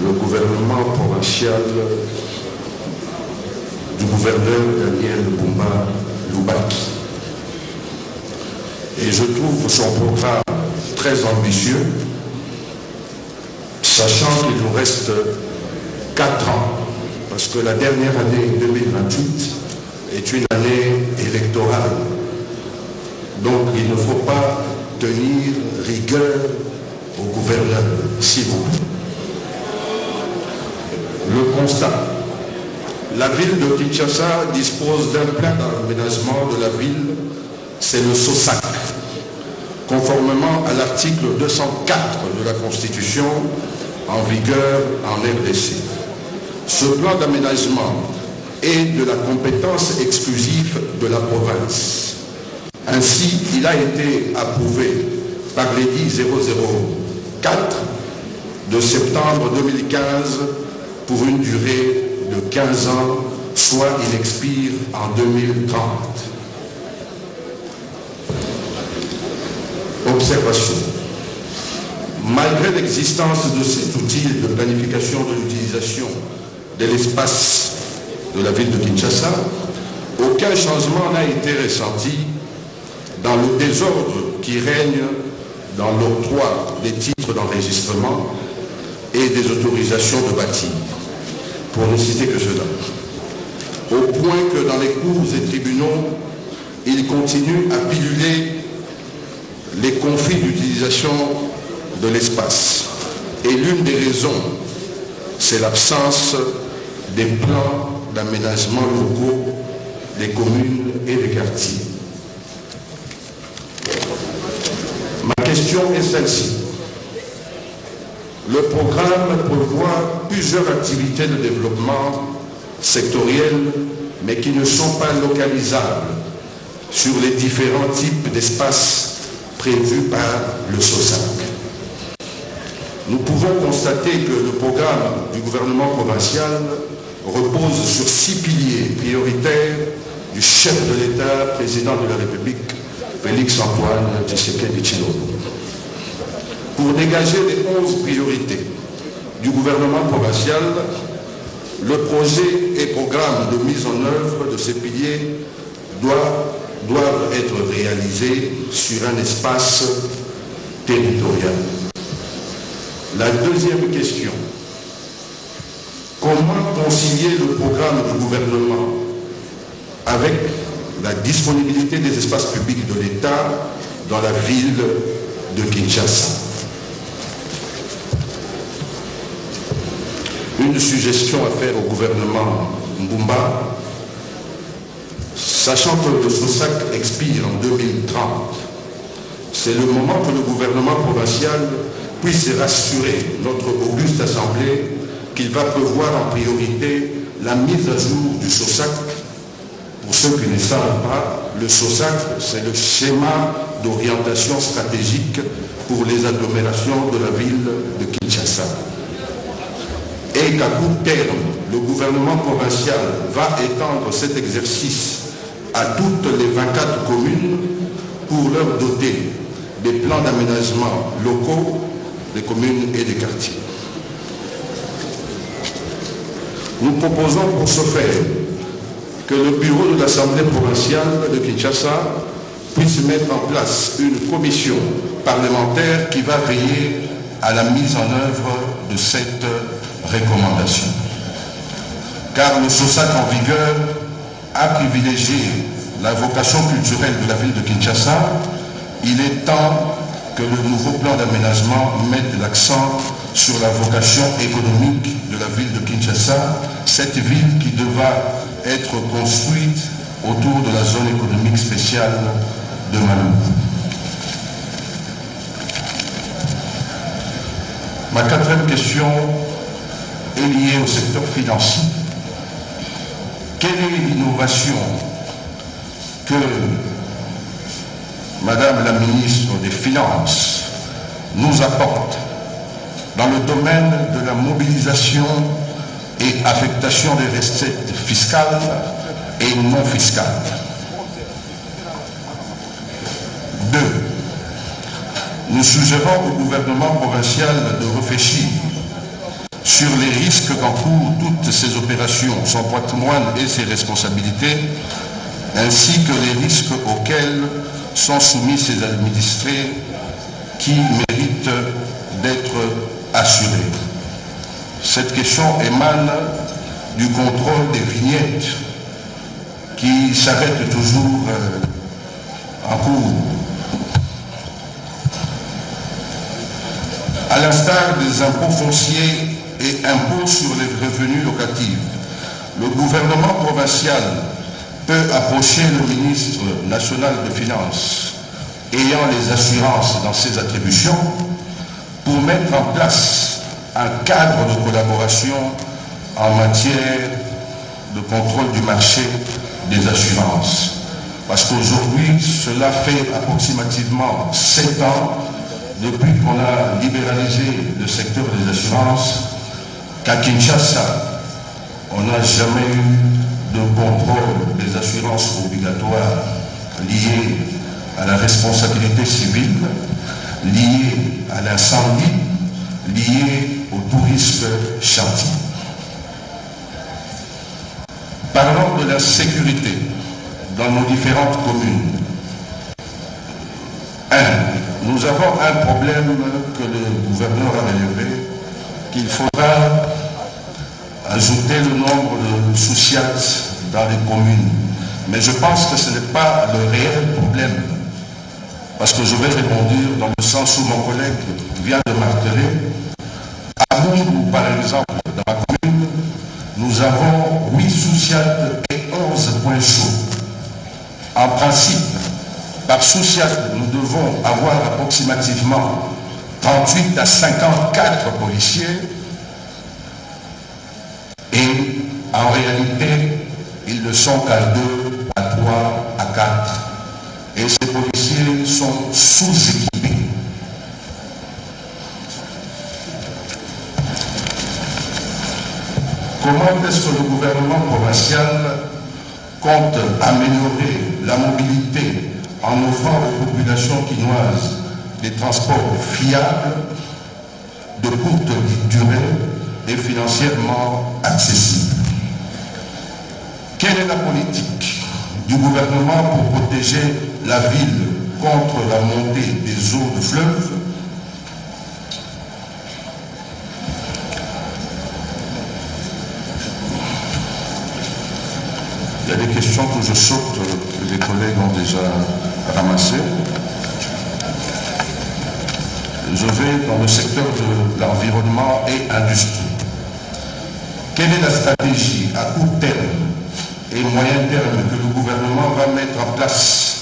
[SPEAKER 11] le gouvernement provincial du gouverneur Daniel Bumba Lubaki. Et je trouve son programme très ambitieux, sachant qu'il nous reste 4 ans, parce que la dernière année 2028 est une année électorale. Donc il ne faut pas tenir rigueur au gouverneur, s'il vous plaît. Le constat. La ville de Kinshasa dispose d'un plan d'aménagement de la ville, c'est le SOSAC, conformément à l'article 204 de la Constitution en vigueur en RDC. Ce plan d'aménagement est de la compétence exclusive de la province. Ainsi, il a été approuvé par l'édit 004 de septembre 2015 pour une durée de 15 ans, soit il expire en 2030. Observation. Malgré l'existence de cet outil de planification de l'utilisation de l'espace de la ville de Kinshasa, aucun changement n'a été ressenti dans le désordre qui règne dans l'octroi des titres d'enregistrement et des autorisations de bâtir, pour ne citer que cela. Au point que dans les cours et tribunaux, il continue à piluler les conflits d'utilisation de l'espace. Et l'une des raisons, c'est l'absence des plans d'aménagement locaux des communes et des quartiers. Ma question est celle-ci. Le programme prévoit plusieurs activités de développement sectorielles, mais qui ne sont pas localisables sur les différents types d'espaces prévus par le SOSAC. Nous pouvons constater que le programme du gouvernement provincial repose sur 6 piliers prioritaires du chef de l'État, président de la République, Félix-Antoine Tshisekedi Tshilombo. Pour dégager les 11 priorités du gouvernement provincial, le projet et programme de mise en œuvre de ces piliers doivent être réalisés sur un espace territorial. La deuxième question, comment concilier le programme du gouvernement avec la disponibilité des espaces publics de l'État dans la ville de Kinshasa? Une suggestion à faire au gouvernement Mbumba, sachant que le SOSAC expire en 2030, c'est le moment que le gouvernement provincial puisse rassurer notre auguste assemblée qu'il va prévoir en priorité la mise à jour du SOSAC. Pour ceux qui ne savent pas, le SOSAC, c'est le schéma d'orientation stratégique pour les agglomérations de la ville de Kinshasa. Et qu'à court terme, le gouvernement provincial va étendre cet exercice à toutes les 24 communes pour leur doter des plans d'aménagement locaux des communes et des quartiers. Nous proposons pour ce faire que le bureau de l'Assemblée provinciale de Kinshasa puisse mettre en place une commission parlementaire qui va veiller à la mise en œuvre de cette recommandation. Car le SOSAC en vigueur a privilégié la vocation culturelle de la ville de Kinshasa. Il est temps que le nouveau plan d'aménagement mette l'accent sur la vocation économique de la ville de Kinshasa, cette ville qui devra être construite autour de la zone économique spéciale de Malouvou. Ma quatrième question est liée au secteur financier. Quelle est l'innovation que Madame la ministre des Finances nous apporte dans le domaine de la mobilisation et affectation des recettes fiscales et non fiscales? 2. Nous suggérons au gouvernement provincial de réfléchir sur les risques qu'encourt l'administration, son patrimoine et ses responsabilités, ainsi que les risques auxquels sont soumis ces administrés qui méritent d'être assurés. Cette question émane du contrôle des vignettes qui s'arrêtent toujours en cours. À l'instar des impôts fonciers et impôts sur les revenus locatifs, le gouvernement provincial peut approcher le ministre national de Finances ayant les assurances dans ses attributions pour mettre en place un cadre de collaboration en matière de contrôle du marché des assurances. Parce qu'aujourd'hui, cela fait approximativement 7 ans depuis qu'on a libéralisé le secteur des assurances qu'à Kinshasa, on n'a jamais eu de contrôle des assurances obligatoires liées à la responsabilité civile, liées à l'incendie, liées au tourisme chantier. Parlons de la sécurité dans nos différentes communes. Nous avons un problème que le gouverneur a relevé, qu'il faudra ajouter le nombre de sous-siats dans les communes. Mais je pense que ce n'est pas le réel problème. Parce que je vais répondre dans le sens où mon collègue vient de marteler. À Bungu, par exemple, dans ma commune, nous avons 8 sous-siats et 11 points chauds. En principe, par sous-siat, nous devons avoir approximativement 38 à 54 policiers et en réalité, ils ne sont qu'à 2, à 3, à 4. Et ces policiers sont sous-équipés. Comment est-ce que le gouvernement provincial compte améliorer la mobilité en offrant aux populations quinoises des transports fiables, de courte durée et financièrement accessibles? Quelle est la politique du gouvernement pour protéger la ville contre la montée des eaux de fleuve? Il y a des questions que je saute, que les collègues ont déjà ramassées. Je vais dans le secteur de l'environnement et industrie. Quelle est la stratégie à court terme et moyen terme que le gouvernement va mettre en place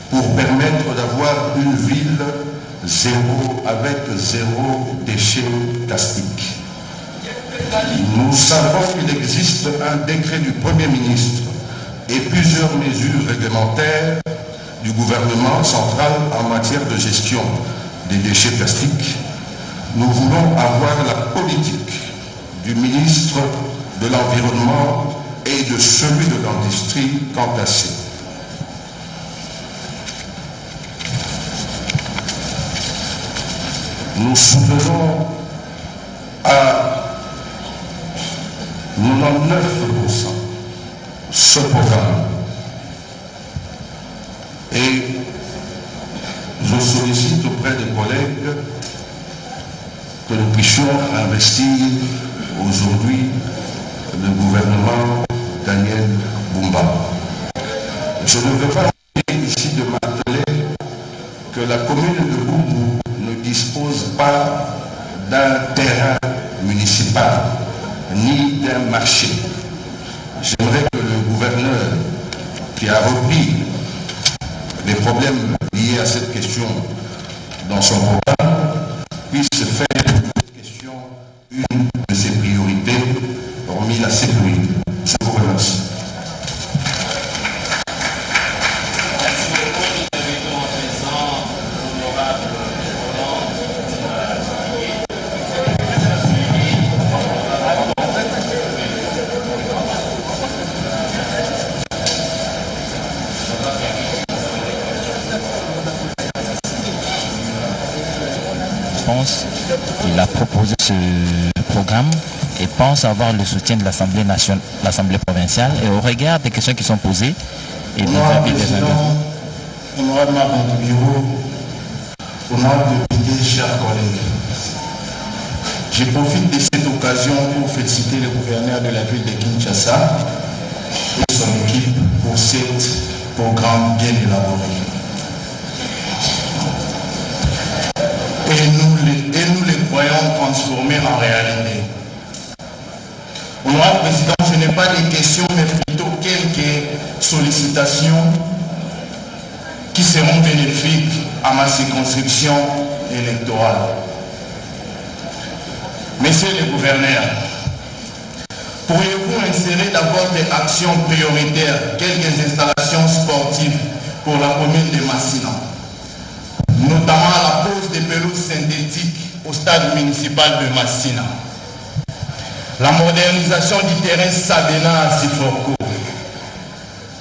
[SPEAKER 11] pour permettre d'avoir une ville zéro avec zéro déchet plastique? Nous savons qu'il existe un décret du Premier ministre et plusieurs mesures réglementaires du gouvernement central en matière de gestion des déchets plastiques. Nous voulons avoir la politique du ministre de l'Environnement et de celui de l'Industrie quant à ça. Nous soutenons à 99% ce programme et je sollicite auprès des collègues que nous puissions investir aujourd'hui le gouvernement Daniel Bumba. Je ne veux pas ici de marteler que la commune de Bungu ne dispose pas d'un terrain municipal ni d'un marché. J'aimerais que le gouverneur qui a repris les problèmes liés à cette question dans son programme puisse faire de cette question une de ses priorités, hormis la sécurité. Je vous remercie.
[SPEAKER 12] Il a proposé ce programme et pense avoir le soutien de l'Assemblée nationale, l'Assemblée provinciale, et au regard des questions qui sont posées et des avis des individus.
[SPEAKER 1] Honorable membre du bureau, honorable député, chers collègues, je profite de cette occasion pour féliciter le gouverneur de la ville de Kinshasa et son équipe pour cet programme bien élaboré. Et nous les croyons transformés en réalité. Honorable Président, je n'ai pas de questions, mais plutôt quelques sollicitations qui seront bénéfiques à ma circonscription électorale. Monsieur le gouverneur, pourriez-vous insérer dans votre action prioritaire quelques installations sportives pour la commune de Massina, notamment la pose des pelouses synthétiques au stade municipal de Massina, la modernisation du terrain Sabena à Siforko,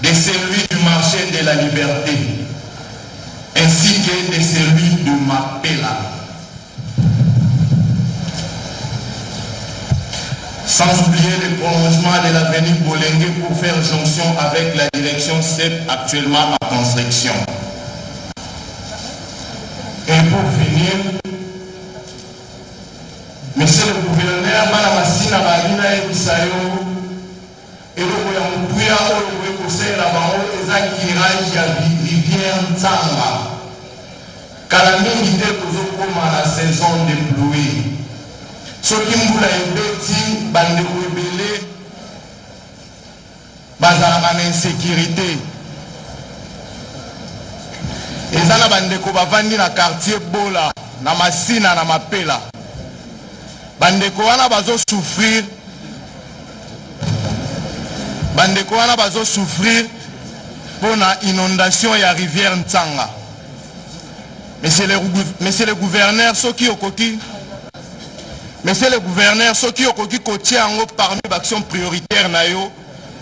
[SPEAKER 1] de celui du marché de la Liberté, ainsi que de celui de Mapela. Sans oublier le prolongement de l'avenue Bolengue pour faire jonction avec la direction CEP actuellement en construction. Et pour finir, monsieur le gouverneur, Manamassina Bagina et Bisayo, et le Boyamouya, le conseil là-bas, les acquirages à rivière Nzanga. Kalamini de Kozokoma la saison de pluie. Ce qui m'a dit, bande rebelle, bazar en insécurité. Et ça na bande ko bavandi na quartier Bola, na Massina na Mapela. Bande ko wana bazo souffrir. Bande ko wana bazo souffrir pour la inondation ya rivière Nzanga. Monsieur le gouverneur, ceux qui ont coquille. Monsieur le gouverneur, ceux qui ont côté parmi les actions prioritaires,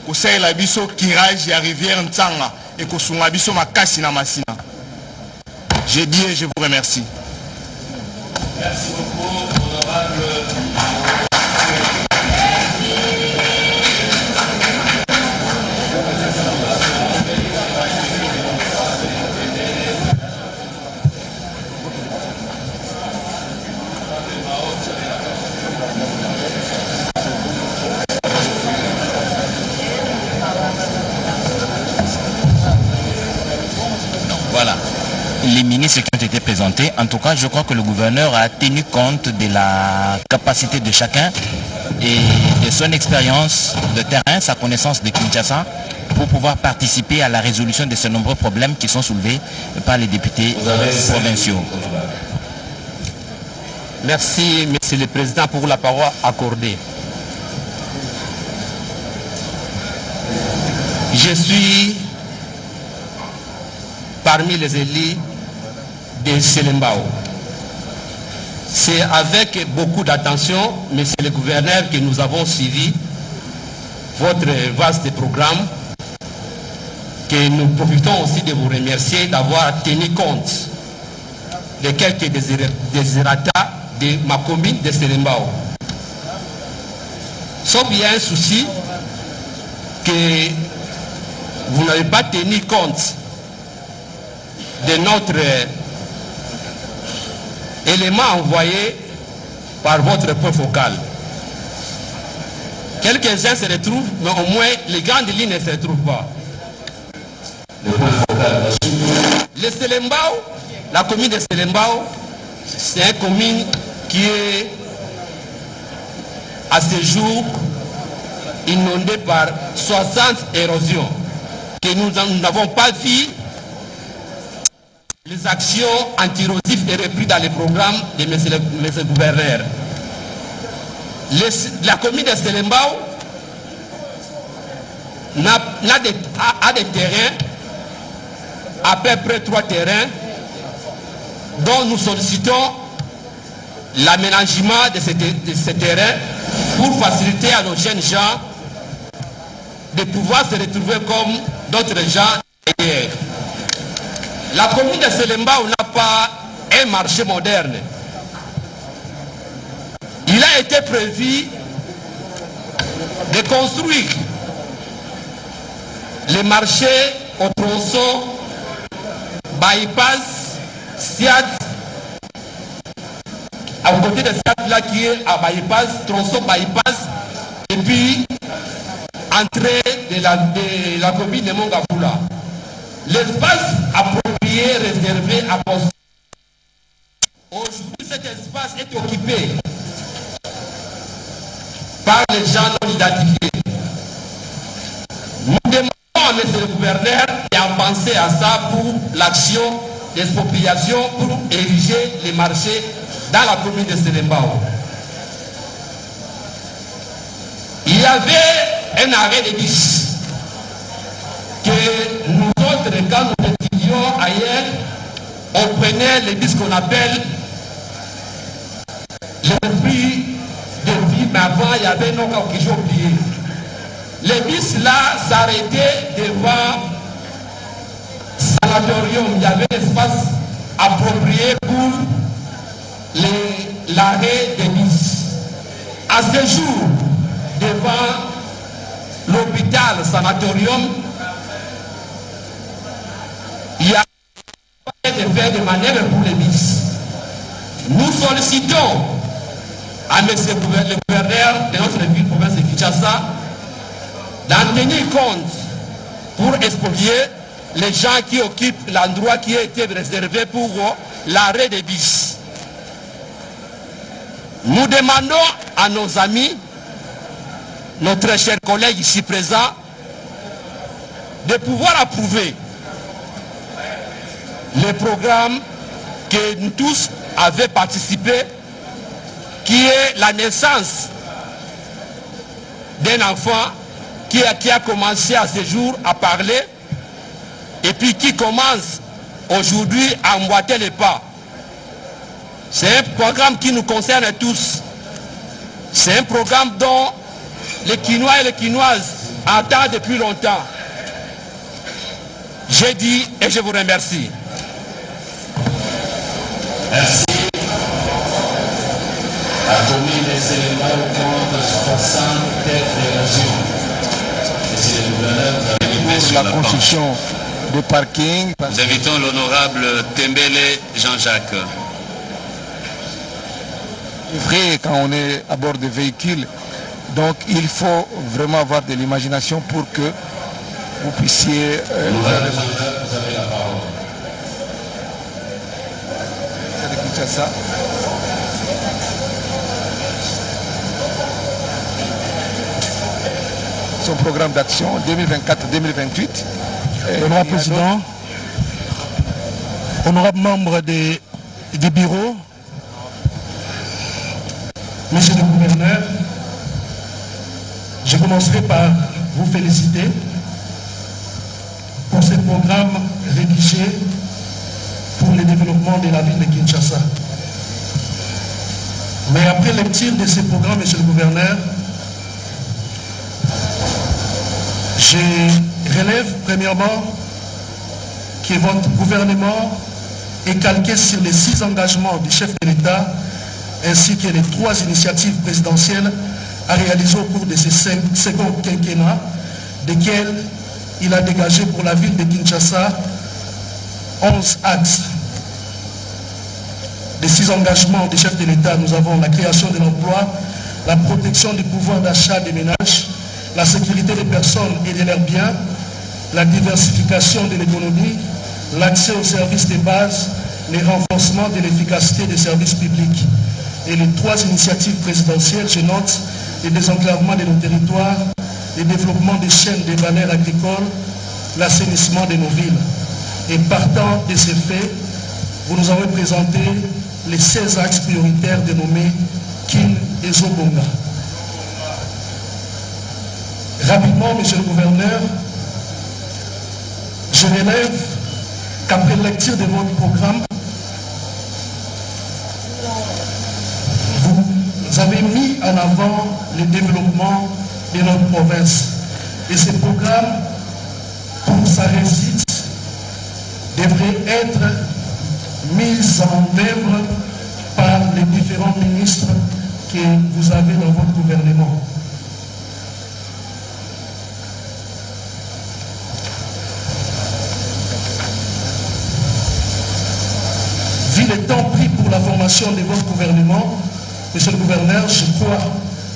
[SPEAKER 1] au sein la biso kirage et rivière Nzanga et qu'au suma biso makasi na Massina. J'ai dit et je vous remercie. Merci beaucoup, honorable.
[SPEAKER 12] Voilà, les ministres qui ont été présentés. En tout cas, je crois que le gouverneur a tenu compte de la capacité de chacun et de son expérience de terrain, sa connaissance de Kinshasa, pour pouvoir participer à la résolution de ces nombreux problèmes qui sont soulevés par les députés provinciaux.
[SPEAKER 13] Merci, Monsieur le Président, pour la parole accordée. Je suis parmi les élus de Selembao. C'est avec beaucoup d'attention, Monsieur le Gouverneur, que nous avons suivi votre vaste programme, que nous profitons aussi de vous remercier d'avoir tenu compte de quelques désirata de ma commune de Selembao. Sauf bien un souci que vous n'avez pas tenu compte de notre élément envoyé par votre point focal. Quelques-uns se retrouvent, mais au moins les grandes lignes ne se retrouvent pas. Le Selembao, la commune de Selembao, c'est une commune qui est à ce jour inondée par 60 érosions que nous n'avons pas vu. Les actions anti-érosifs est repris dans les programmes de M. le gouverneur. La commune de Selembao a des terrains, à peu près 3 terrains, dont nous sollicitons l'aménagement de ces terrains pour faciliter à nos jeunes gens de pouvoir se retrouver comme d'autres gens ailleurs. La commune de Selembao n'a pas un marché moderne. Il a été prévu de construire les marchés au tronçon bypass Siat, à côté de Siat là qui est à bypass, tronçon bypass, et puis entrée de la commune de Mongabula. L'espace approprié réservé à construire. Aujourd'hui, cet espace est occupé par les gens non identifiés. Nous demandons à M. le gouverneur de penser à ça pour l'action d'expropriation pour ériger les marchés dans la commune de Selembao. Il y avait un arrêt de bus que nous autres, quand nous étudions ailleurs, on prenait les bus qu'on appelle les prix de vie, mais avant il y avait nos cas que j'ai oublié. Les bus là s'arrêtaient devant sanatorium, il y avait un espace approprié pour l'arrêt des bus. À ce jour, devant l'hôpital sanatorium, il y a pas de faire de manœuvre pour les bus. Nous sollicitons à M. le gouverneur de notre ville province de Kinshasa d'en tenir compte pour expolier les gens qui occupent l'endroit qui a été réservé pour l'arrêt des bus. Nous demandons à nos amis, nos très chers collègues ici présents, de pouvoir approuver le programme que nous tous avons participé, qui est la naissance d'un enfant qui a commencé à ce jour à parler et puis qui commence aujourd'hui à emboîter les pas. C'est un programme qui nous concerne tous. C'est un programme dont les Quinois et les Quinoises attendent depuis longtemps. J'ai dit et je vous remercie.
[SPEAKER 2] Merci. La commune de Selembao compte 60 têtes de région. Monsieur le gouverneur, vous avez une question
[SPEAKER 14] pour la construction de parking.
[SPEAKER 2] Nous invitons l'honorable Tembele Jean-Jacques.
[SPEAKER 14] C'est vrai, quand on est à bord de véhicules, donc il faut vraiment avoir de l'imagination pour que vous puissiez...
[SPEAKER 2] vous avez la parole.
[SPEAKER 14] Ça. Son programme d'action 2024-2028.
[SPEAKER 15] Honorable Président, honorable membre des bureaux, Monsieur le gouverneur, je commencerai par vous féliciter pour ce programme rédigé pour le développement de la ville de Kinshasa. Mais après lecture de ce programme, Monsieur le gouverneur, je relève premièrement que votre gouvernement est calqué sur les 6 engagements du chef de l'État ainsi que les 3 initiatives présidentielles à réaliser au cours de ce second quinquennat, desquels il a dégagé pour la ville de Kinshasa 11 axes. Des 6 engagements des chefs de l'État, nous avons la création de l'emploi, la protection du pouvoir d'achat des ménages, la sécurité des personnes et de leurs biens, la diversification de l'économie, l'accès aux services de base, le renforcement de l'efficacité des services publics. Et les 3 initiatives présidentielles, je note le désenclavement de nos territoires, le développement des chaînes de valeur agricole, l'assainissement de nos villes. Et partant de ces faits, vous nous avez présenté les 16 axes prioritaires dénommés Kin et Zobonga. Rapidement, Monsieur le gouverneur, je relève qu'après lecture de votre programme, vous avez mis en avant le développement de notre province. Et ce programme, pour sa réussite, devrait être mis en œuvre par les différents ministres que vous avez dans votre gouvernement. temps pris pour la formation de votre gouvernement, monsieur le gouverneur, je crois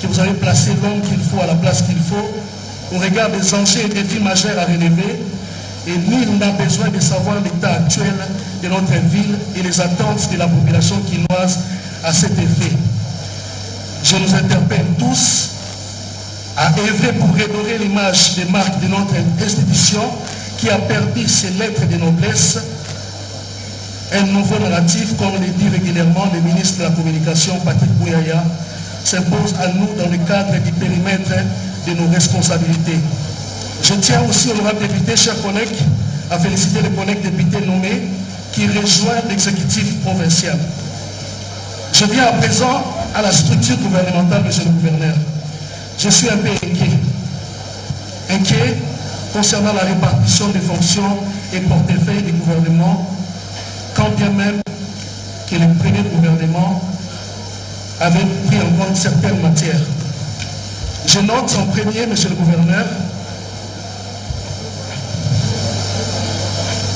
[SPEAKER 15] que vous avez placé l'homme qu'il faut à la place qu'il faut, au regard des enjeux et défis majeurs à relever, et nul n'a besoin de savoir l'état actuel de notre ville et les attentes de la population quinoise à cet effet. Je nous interpelle tous à œuvrer pour redorer l'image des marques de notre institution qui a perdu ses lettres de noblesse. Un nouveau narratif, comme le dit régulièrement le ministre de la Communication, Patrick Bouyaya, s'impose à nous dans le cadre du périmètre de nos responsabilités. Je tiens aussi, honorable député, chers collègues, à féliciter les collègues députés nommés qui rejoignent l'exécutif provincial. Je viens à présent à la structure gouvernementale, monsieur le gouverneur. Je suis un peu inquiet concernant la répartition des fonctions et portefeuilles du gouvernement, quand bien même que le premier gouvernement avait pris en compte certaines matières. Je note en premier, monsieur le gouverneur,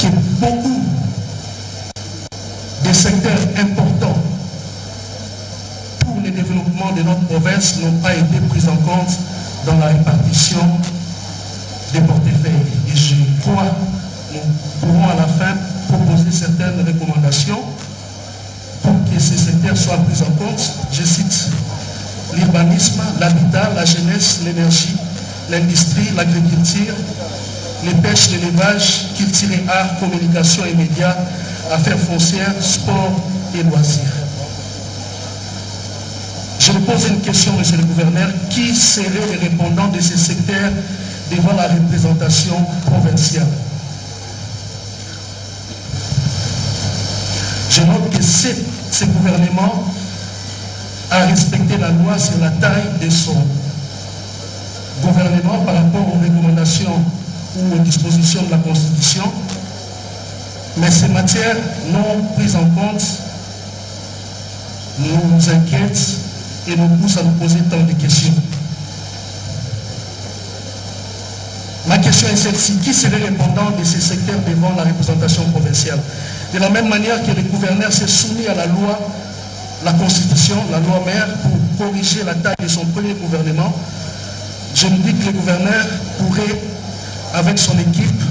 [SPEAKER 15] que beaucoup de secteurs importants pour le développement de notre province n'ont pas été pris en compte dans la répartition des portefeuilles. Et je crois que nous pourrons à la fin proposer certaines recommandations pour que ces secteurs soient pris en compte. Je cite l'urbanisme, l'habitat, la jeunesse, l'énergie, l'industrie, l'agriculture, les pêches, l'élevage, culture et art, communication et médias, affaires foncières, sport et loisirs. Je me pose une question, monsieur le gouverneur, qui seraient les répondants de ces secteurs devant la représentation provinciale? Je note que ce gouvernement a respecté la loi sur la taille de son gouvernement par rapport aux recommandations ou aux dispositions de la Constitution, mais ces matières non prises en compte nous inquiètent et nous poussent à nous poser tant de questions. Ma question est celle-ci: qui serait répondant de ces secteurs devant la représentation provinciale? De la même manière que le gouverneur s'est soumis à la loi, la Constitution, la loi mère, pour corriger la taille de son premier gouvernement, je me dis que le gouverneur pourrait, avec son équipe,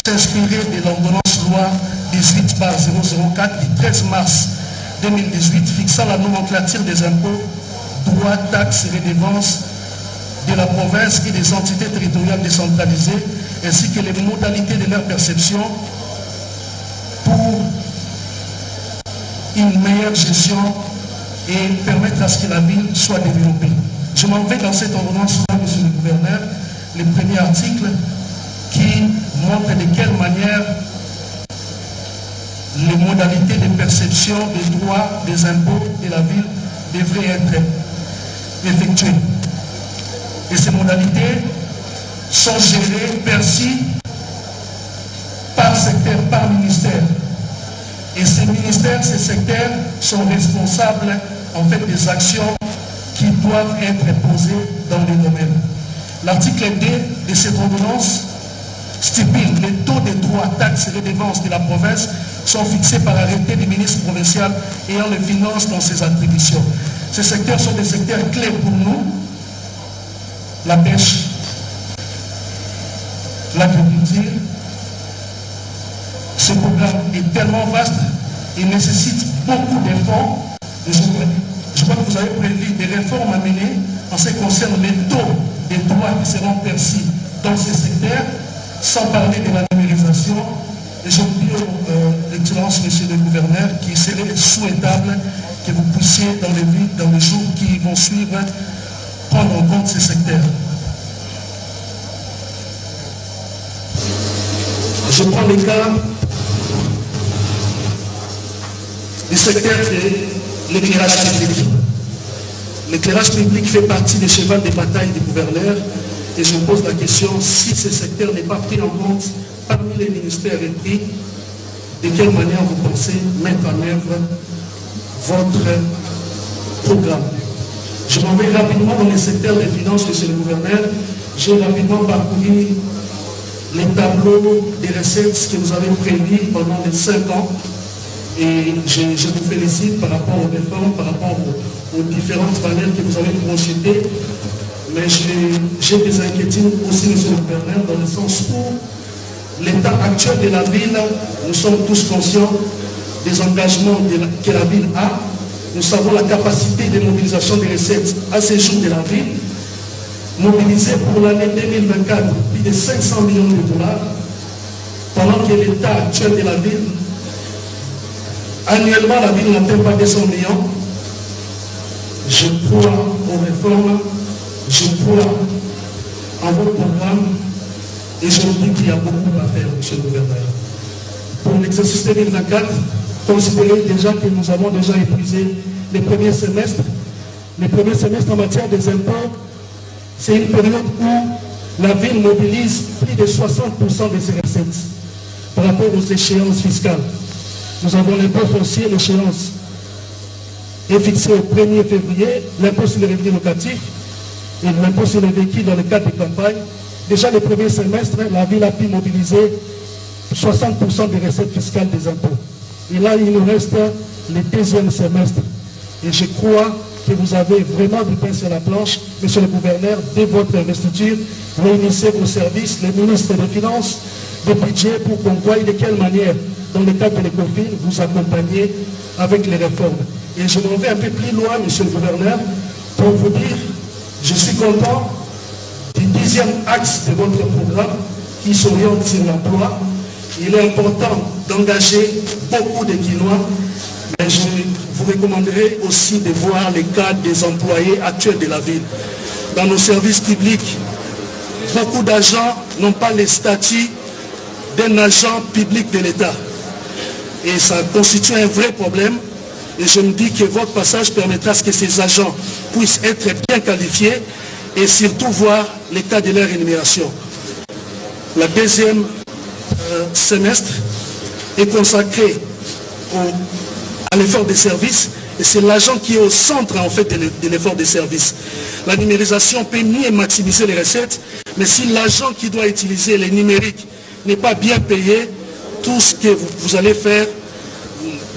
[SPEAKER 15] s'inspirer de l'ordonnance loi 18/004 du 13 mars 2018 fixant la nomenclature des impôts, droits, taxes et redevances de la province et des entités territoriales décentralisées, ainsi que les modalités de leur perception pour une meilleure gestion et permettre à ce que la ville soit développée. Je m'en vais dans cette ordonnance-là, monsieur le gouverneur, le premier article qui montre de quelle manière les modalités de perception des droits des impôts de la ville devraient être effectuées. Et ces modalités sont gérées, perçues par secteur, par ministère. Et ces ministères, ces secteurs sont responsables en fait des actions qui doivent être posées dans les domaines. L'article 2 de cette ordonnance stipule les taux des droits, taxes et redevances de la province sont fixés par arrêté du ministre provincial ayant les finances dans ses attributions. Ces secteurs sont des secteurs clés pour nous: la pêche, l'agriculture. Ce programme est tellement vaste et nécessite beaucoup d'efforts. Je crois que vous avez prévu des réformes à mener en ce qui concerne les taux des droits qui seront perçus dans ces secteurs, sans parler de la numérisation. Et je vous dis, Excellence, monsieur le gouverneur, qu'il serait souhaitable que vous puissiez, dans les jours qui vont suivre, prendre en compte ces secteurs. Je prends le cas du secteur de l'éclairage public. L'éclairage public fait partie des chevals de bataille du gouverneur et je me pose la question: si ce secteur n'est pas pris en compte parmi les ministères et pris, de quelle manière vous pensez mettre en œuvre votre programme? Je m'en vais rapidement dans le secteur des finances, monsieur le gouverneur. J'ai rapidement parcouru les tableaux des recettes que vous avez prévus pendant les 5 ans. Et je vous félicite par rapport aux réformes, par rapport aux différentes valeurs que vous avez projetées. Mais j'ai des inquiétudes aussi, monsieur le gouverneur, dans le sens où l'état actuel de la ville, nous sommes tous conscients des engagements que la ville a. Nous savons la capacité de mobilisation des recettes à ces jours de la ville. Mobilisé pour l'année 2024 plus de 500 millions de dollars, pendant que l'état actuel de la ville, annuellement la ville n'atteint pas 200 millions. Je crois aux réformes, je crois en vos programmes et je vous dis qu'il y a beaucoup à faire, monsieur le gouverneur. Pour l'exercice 2024, considérez déjà que nous avons déjà épuisé les premiers semestres. Les premiers semestres en matière des impôts, c'est une période où la ville mobilise plus de 60% de ses recettes par rapport aux échéances fiscales. Nous avons l'impôt foncier, l'échéance est fixée au 1er février, l'impôt sur les revenus locatifs et l'impôt sur les véhicules dans le cadre des campagnes. Déjà le premier semestre, la ville a pu mobiliser 60% des recettes fiscales des impôts. Et là, il nous reste le deuxième semestre. Et je crois que vous avez vraiment du pain sur la planche, monsieur le gouverneur, dès votre investiture, réunissez vos services, les ministres des Finances, des budgets, pour qu'on voie de quelle manière, dans le cadre de l'ECOFIN, vous accompagnez avec les réformes. Et je m'en vais un peu plus loin, monsieur le gouverneur, pour vous dire, je suis content du 10e axe de votre programme qui s'oriente sur l'emploi. Il est important d'engager beaucoup de Guinois, mais je vous recommanderai aussi de voir les cas des employés actuels de la ville. Dans nos services publics, beaucoup d'agents n'ont pas les statuts d'un agent public de l'État. Et ça constitue un vrai problème. Et je me dis que votre passage permettra à ce que ces agents puissent être bien qualifiés et surtout voir les cas de leur rémunération. La deuxième semestre est consacré à l'effort des services et c'est l'agent qui est au centre en fait de l'effort des services. La numérisation peut mieux maximiser les recettes, mais si l'agent qui doit utiliser les numériques n'est pas bien payé, tout ce que vous allez faire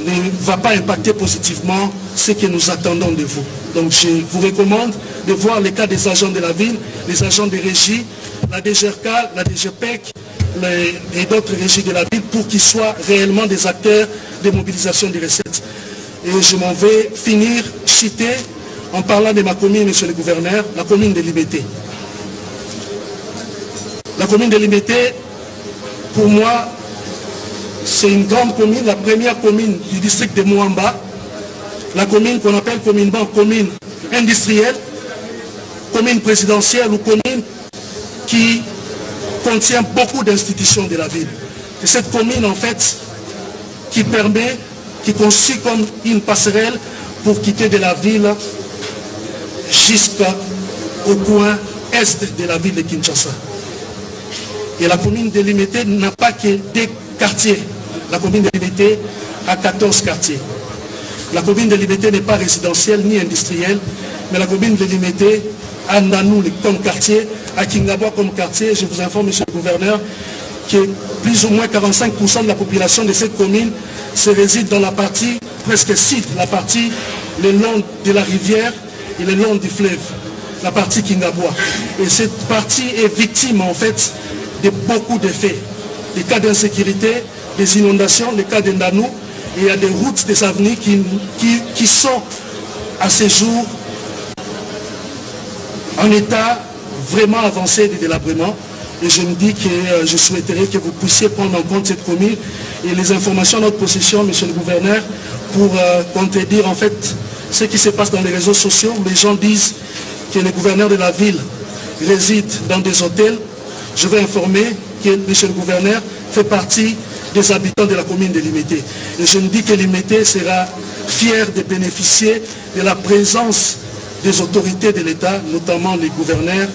[SPEAKER 15] ne va pas impacter positivement ce que nous attendons de vous. Donc je vous recommande de voir les cas des agents de la ville, les agents de régie, la DGRK, la DGPEC et d'autres régies de la ville pour qu'ils soient réellement des acteurs de mobilisation des recettes. Et je m'en vais finir citer en parlant de ma commune, monsieur le gouverneur, la commune de Limete. La commune de Limete, pour moi, c'est une grande commune, la première commune du district de Mouamba, la commune qu'on appelle communément commune industrielle, commune présidentielle ou commune qui contient beaucoup d'institutions de la ville. Et cette commune, en fait, qui constitue comme une passerelle pour quitter de la ville jusqu'au coin est de la ville de Kinshasa. Et la commune de Limete n'a pas que des quartiers. La commune de Limete a 14 quartiers. La commune de Limete n'est pas résidentielle ni industrielle, mais la commune de Limete a Nanou comme quartier, à Kingabwa comme quartier. Je vous informe, monsieur le gouverneur, que plus ou moins 45% de la population de cette commune se réside dans la partie presque sud, la partie le long de la rivière et le long du fleuve, la partie Kingabwa. Et cette partie est victime en fait de beaucoup de faits, des cas d'insécurité, des inondations, les cas de Nanou, et il y a des routes, des avenues qui sont à ce jour en état vraiment avancé de délabrement. Et je me dis que je souhaiterais que vous puissiez prendre en compte cette commune et les informations à notre possession, monsieur le gouverneur, pour contredire en fait ce qui se passe dans les réseaux sociaux. Les gens disent que le gouverneur de la ville réside dans des hôtels. Je vais informer que monsieur le gouverneur fait partie des habitants de la commune de Limete. Et je me dis que Limete sera fier de bénéficier de la présence des autorités de l'État, notamment les gouverneurs,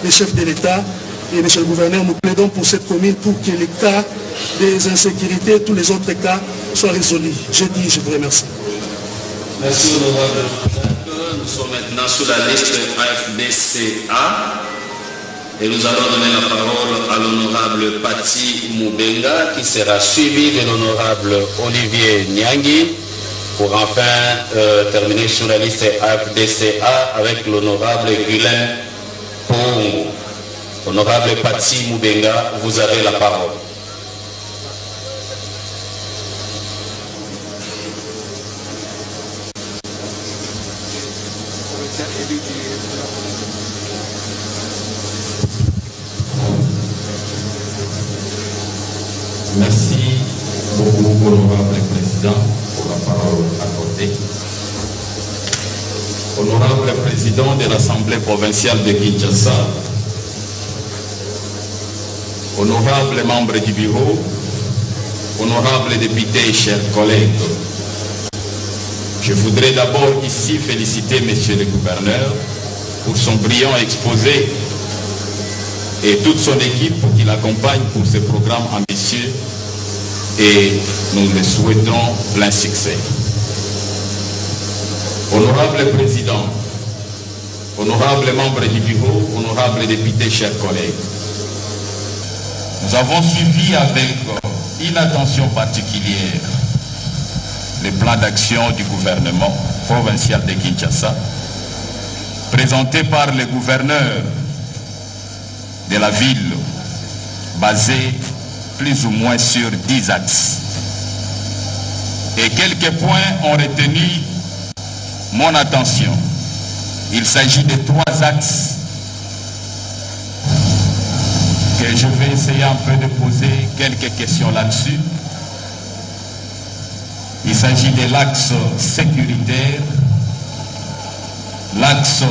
[SPEAKER 15] les chefs de l'État. Et monsieur le gouverneur, nous plaidons pour cette commune pour que les cas des insécurités, tous les autres cas, soient résolus. Je vous remercie.
[SPEAKER 16] Merci honorable. Nous sommes maintenant sur la liste AFDCA.
[SPEAKER 2] Et nous allons donner la parole à l'honorable Pati Moubenga qui sera suivi de l'honorable Olivier Niangui pour enfin terminer sur la liste AFDCA avec l'honorable Guylain Pongo. Honorable Pati Moubenga, vous avez la parole.
[SPEAKER 17] Merci beaucoup, honorable président, pour la parole accordée. Honorable président de l'Assemblée provinciale de Kinshasa, honorable membre du bureau, honorable député et chers collègues, je voudrais d'abord ici féliciter monsieur le gouverneur pour son brillant exposé et toute son équipe qui l'accompagne pour ce programme ambitieux et nous le souhaitons plein succès. Honorable président, honorable membre du bureau, honorable député, chers collègues, nous avons suivi avec une attention particulière le plan d'action du gouvernement provincial de Kinshasa présenté par le gouverneur de la ville, basé plus ou moins sur 10 axes. Et quelques points ont retenu mon attention. Il s'agit de 3 axes que je vais essayer un peu de poser quelques questions là-dessus. Il s'agit de l'axe sécuritaire, l'axe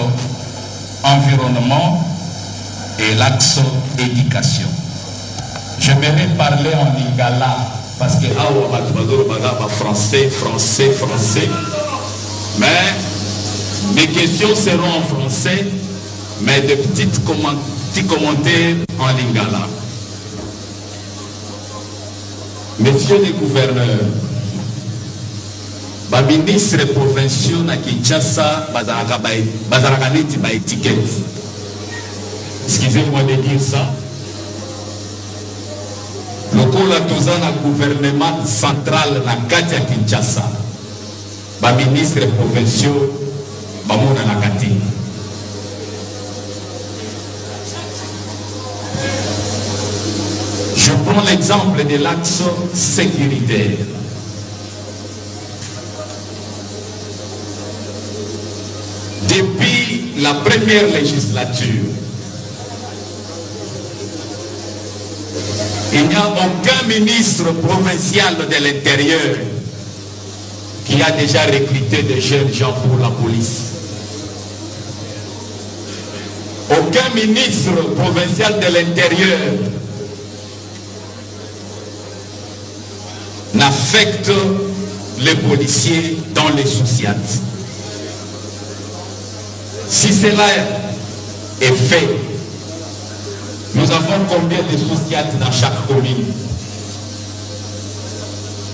[SPEAKER 17] environnement et l'axe éducation. J'aimerais parler en lingala parce que français, mais mes questions seront en français, mais de petits commentaires en lingala. Messieurs les gouverneurs, les ministres provinciaux na Kinshasa bazalaka neti ba étiquette. Excusez-moi de dire ça. Lokola toza na gouvernement central na kati ya Kinshasa, ba ministres provinciaux bamona na kati. Je prends l'exemple de l'axe sécuritaire. Depuis la première législature, il n'y a aucun ministre provincial de l'Intérieur qui a déjà recruté de jeunes gens pour la police. Aucun ministre provincial de l'Intérieur n'affecte les policiers dans les sous-siates. Si cela est fait, nous avons combien de sous-siates dans chaque commune?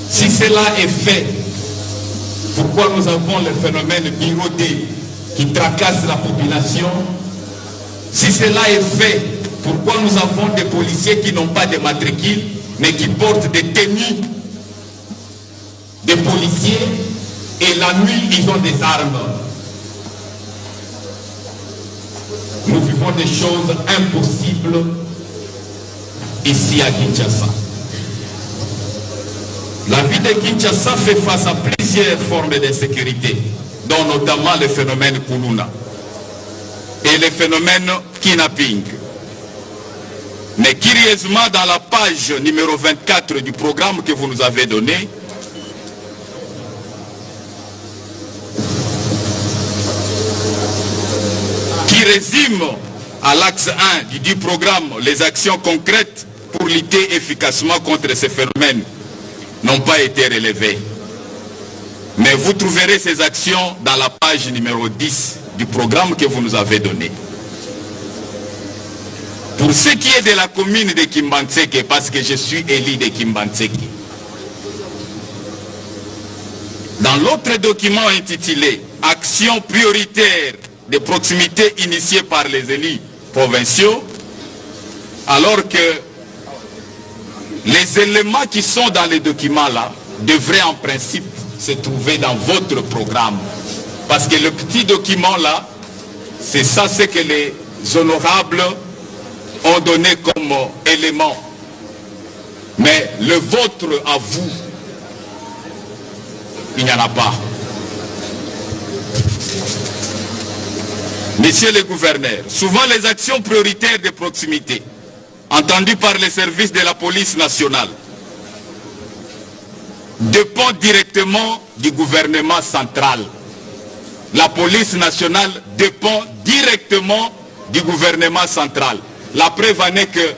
[SPEAKER 17] Si cela est fait, pourquoi nous avons le phénomène birodé qui tracasse la population? Si cela est fait, pourquoi nous avons des policiers qui n'ont pas de matricule, mais qui portent des tenues de policiers et la nuit, ils ont des armes? Nous vivons des choses impossibles ici à Kinshasa. La ville de Kinshasa fait face à plusieurs formes d'insécurité, dont notamment le phénomène Kuluna et le phénomène kidnapping. Mais curieusement, dans la page numéro 24 du programme que vous nous avez donné, qui résume à l'axe 1 du programme les actions concrètes pour lutter efficacement contre ces phénomènes, n'ont pas été relevées. Mais vous trouverez ces actions dans la page numéro 10 du programme que vous nous avez donné. Pour ce qui est de la commune de Kimbantseke, parce que je suis élu de Kimbantseke, dans l'autre document intitulé « Actions prioritaires de proximité initiées par les élus provinciaux », alors que les éléments qui sont dans les documents là devraient en principe se trouver dans votre programme. Parce que le petit document là, c'est ça ce que les honorables ont donné comme élément. Mais le vôtre à vous, il n'y en a pas. Messieurs les gouverneurs, souvent les actions prioritaires de proximité, entendues par les services de la police nationale, dépendent directement du gouvernement central. La police nationale dépend directement du gouvernement central. La preuve en est que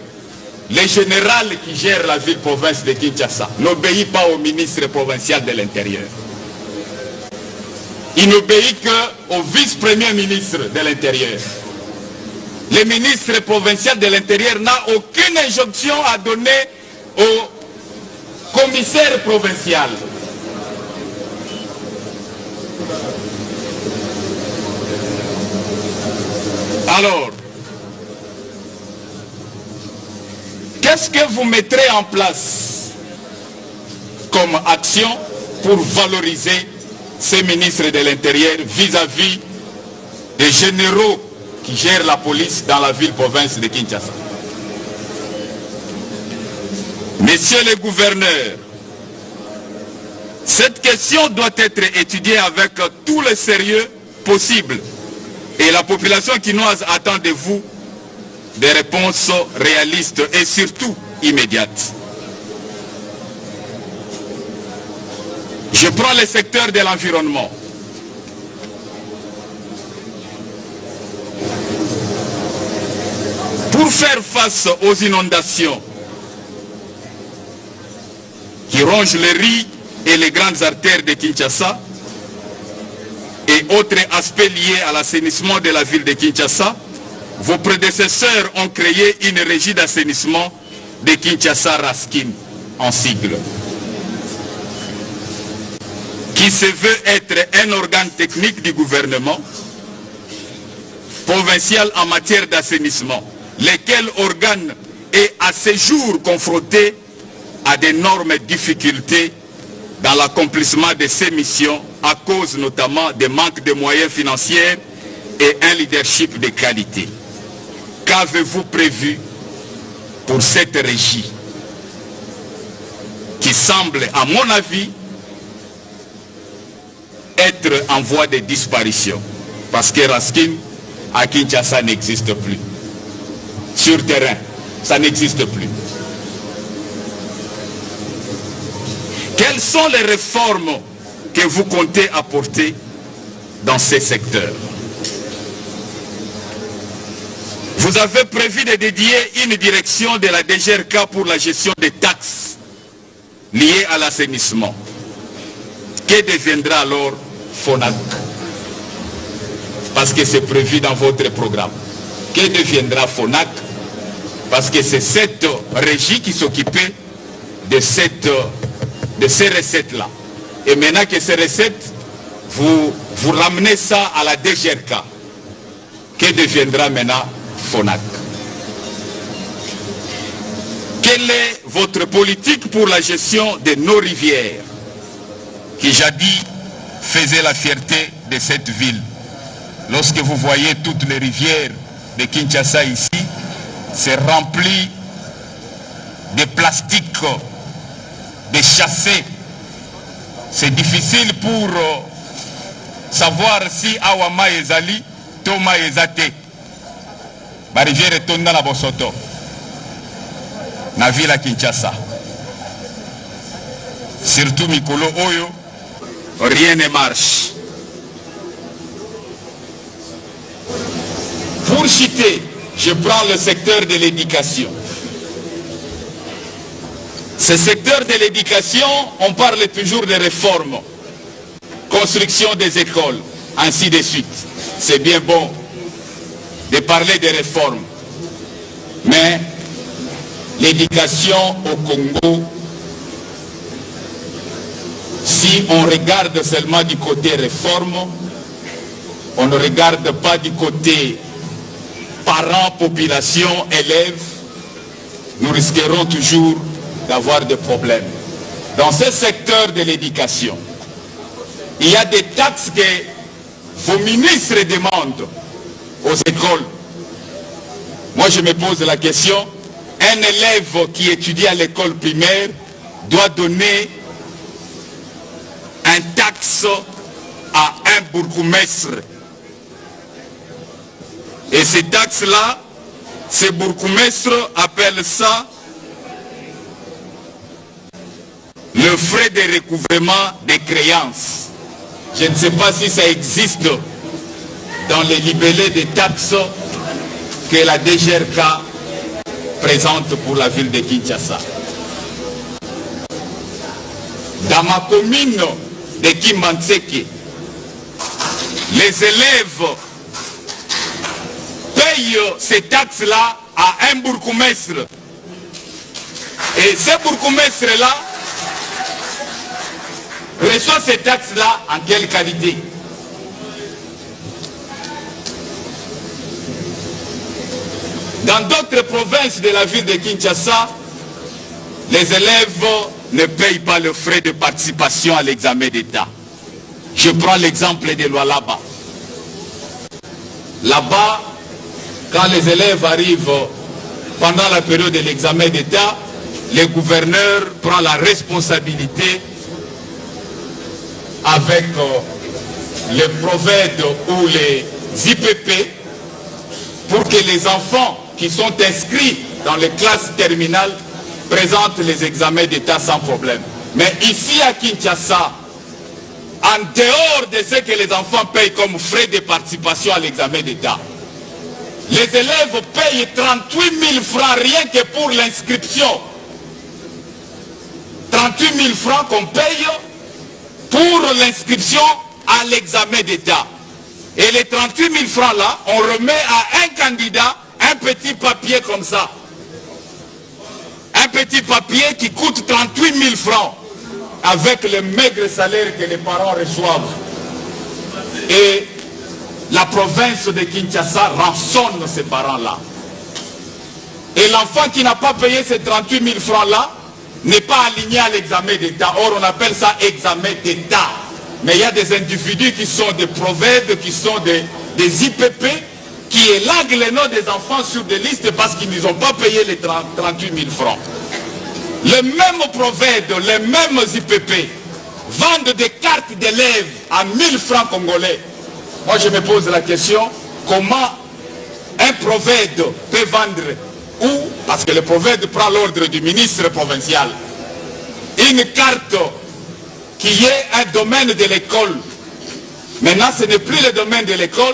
[SPEAKER 17] le général qui gère la ville-province de Kinshasa n'obéit pas au ministre provincial de l'Intérieur. Il n'obéit qu'au vice-premier ministre de l'Intérieur. Le ministre provincial de l'Intérieur n'a aucune injonction à donner au commissaire provincial. Alors, qu'est-ce que vous mettrez en place comme action pour valoriser ces ministres de l'Intérieur vis-à-vis des généraux qui gèrent la police dans la ville-province de Kinshasa? Messieurs les gouverneurs, cette question doit être étudiée avec tout le sérieux possible et la population quinoise attend de vous des réponses réalistes et surtout immédiates. Je prends le secteur de l'environnement. Pour faire face aux inondations qui rongent les rues et les grandes artères de Kinshasa et autres aspects liés à l'assainissement de la ville de Kinshasa, vos prédécesseurs ont créé une régie d'assainissement de Kinshasa Raskin, en sigle, qui se veut être un organe technique du gouvernement provincial en matière d'assainissement, lequel organe est à ce jour confronté à d'énormes difficultés dans l'accomplissement de ses missions à cause notamment des manques de moyens financiers et un leadership de qualité. Qu'avez-vous prévu pour cette régie qui semble, à mon avis, être en voie de disparition? Parce que Raskin, à Kinshasa, n'existe plus. Sur terrain, ça n'existe plus. Quelles sont les réformes que vous comptez apporter dans ces secteurs? Vous avez prévu de dédier une direction de la DGRK pour la gestion des taxes liées à l'assainissement. Que deviendra alors FONAC? Parce que c'est prévu dans votre programme. Que deviendra FONAC? Parce que c'est cette régie qui s'occupait de ces recettes-là. Et maintenant que ces recettes, vous ramenez ça à la DGRK. Que deviendra maintenant FONAC? Quelle est votre politique pour la gestion de nos rivières qui jadis faisaient la fierté de cette ville? Lorsque vous voyez toutes les rivières de Kinshasa ici, c'est rempli de plastique, de chassés. C'est difficile pour savoir si Awama Ezali, Toma Ezate. La rivière est tombée dans la Bosoto, la ville à Kinshasa. Surtout Mikolo Oyo, rien ne marche. Pour citer, je prends le secteur de l'éducation. Ce secteur de l'éducation, on parle toujours de réformes, construction des écoles, ainsi de suite. C'est bien bon de parler de réformes. Mais l'éducation au Congo, si on regarde seulement du côté réforme, on ne regarde pas du côté parents, population, élèves, nous risquerons toujours d'avoir des problèmes. Dans ce secteur de l'éducation, il y a des taxes que vos ministres demandent aux écoles. Moi, je me pose la question, un élève qui étudie à l'école primaire doit donner un taxe à un bourgmestre. Et ces taxes-là, ces bourgmestres appellent ça le frais de recouvrement des créances. Je ne sais pas si ça existe dans les libellés des taxes que la DGRK présente pour la ville de Kinshasa. Dans ma commune de Kimbanseke, les élèves payent ces taxes-là à un bourgmestre. Et ce bourgmestre-là reçoit ces taxes-là en quelle qualité? Dans d'autres provinces de la ville de Kinshasa, les élèves ne payent pas le frais de participation à l'examen d'État. Je prends l'exemple de Lualaba. Là-bas, quand les élèves arrivent pendant la période de l'examen d'État, le gouverneur prend la responsabilité avec les prophètes ou les IPP pour que les enfants qui sont inscrits dans les classes terminales présentent les examens d'État sans problème. Mais ici à Kinshasa, en dehors de ce que les enfants payent comme frais de participation à l'examen d'État, les élèves payent 38 000 francs rien que pour l'inscription. 38 000 francs qu'on paye pour l'inscription à l'examen d'État. Et les 38 000 francs là, on remet à un candidat un petit papier comme ça. Un petit papier qui coûte 38 000 francs avec le maigre salaire que les parents reçoivent. Et la province de Kinshasa rançonne ces parents-là. Et l'enfant qui n'a pas payé ces 38 000 francs-là n'est pas aligné à l'examen d'État. Or, on appelle ça examen d'État. Mais il y a des individus qui sont des prophètes, qui sont des IPP, qui élaguent les noms des enfants sur des listes parce qu'ils n'ont pas payé les 38 000 francs. Les mêmes prophètes, les mêmes IPP vendent des cartes d'élèves à 1000 francs congolais. Moi, je me pose la question, comment un prophète peut vendre, ou, parce que le prophète prend l'ordre du ministre provincial, une carte qui est un domaine de l'école. Maintenant, ce n'est plus le domaine de l'école,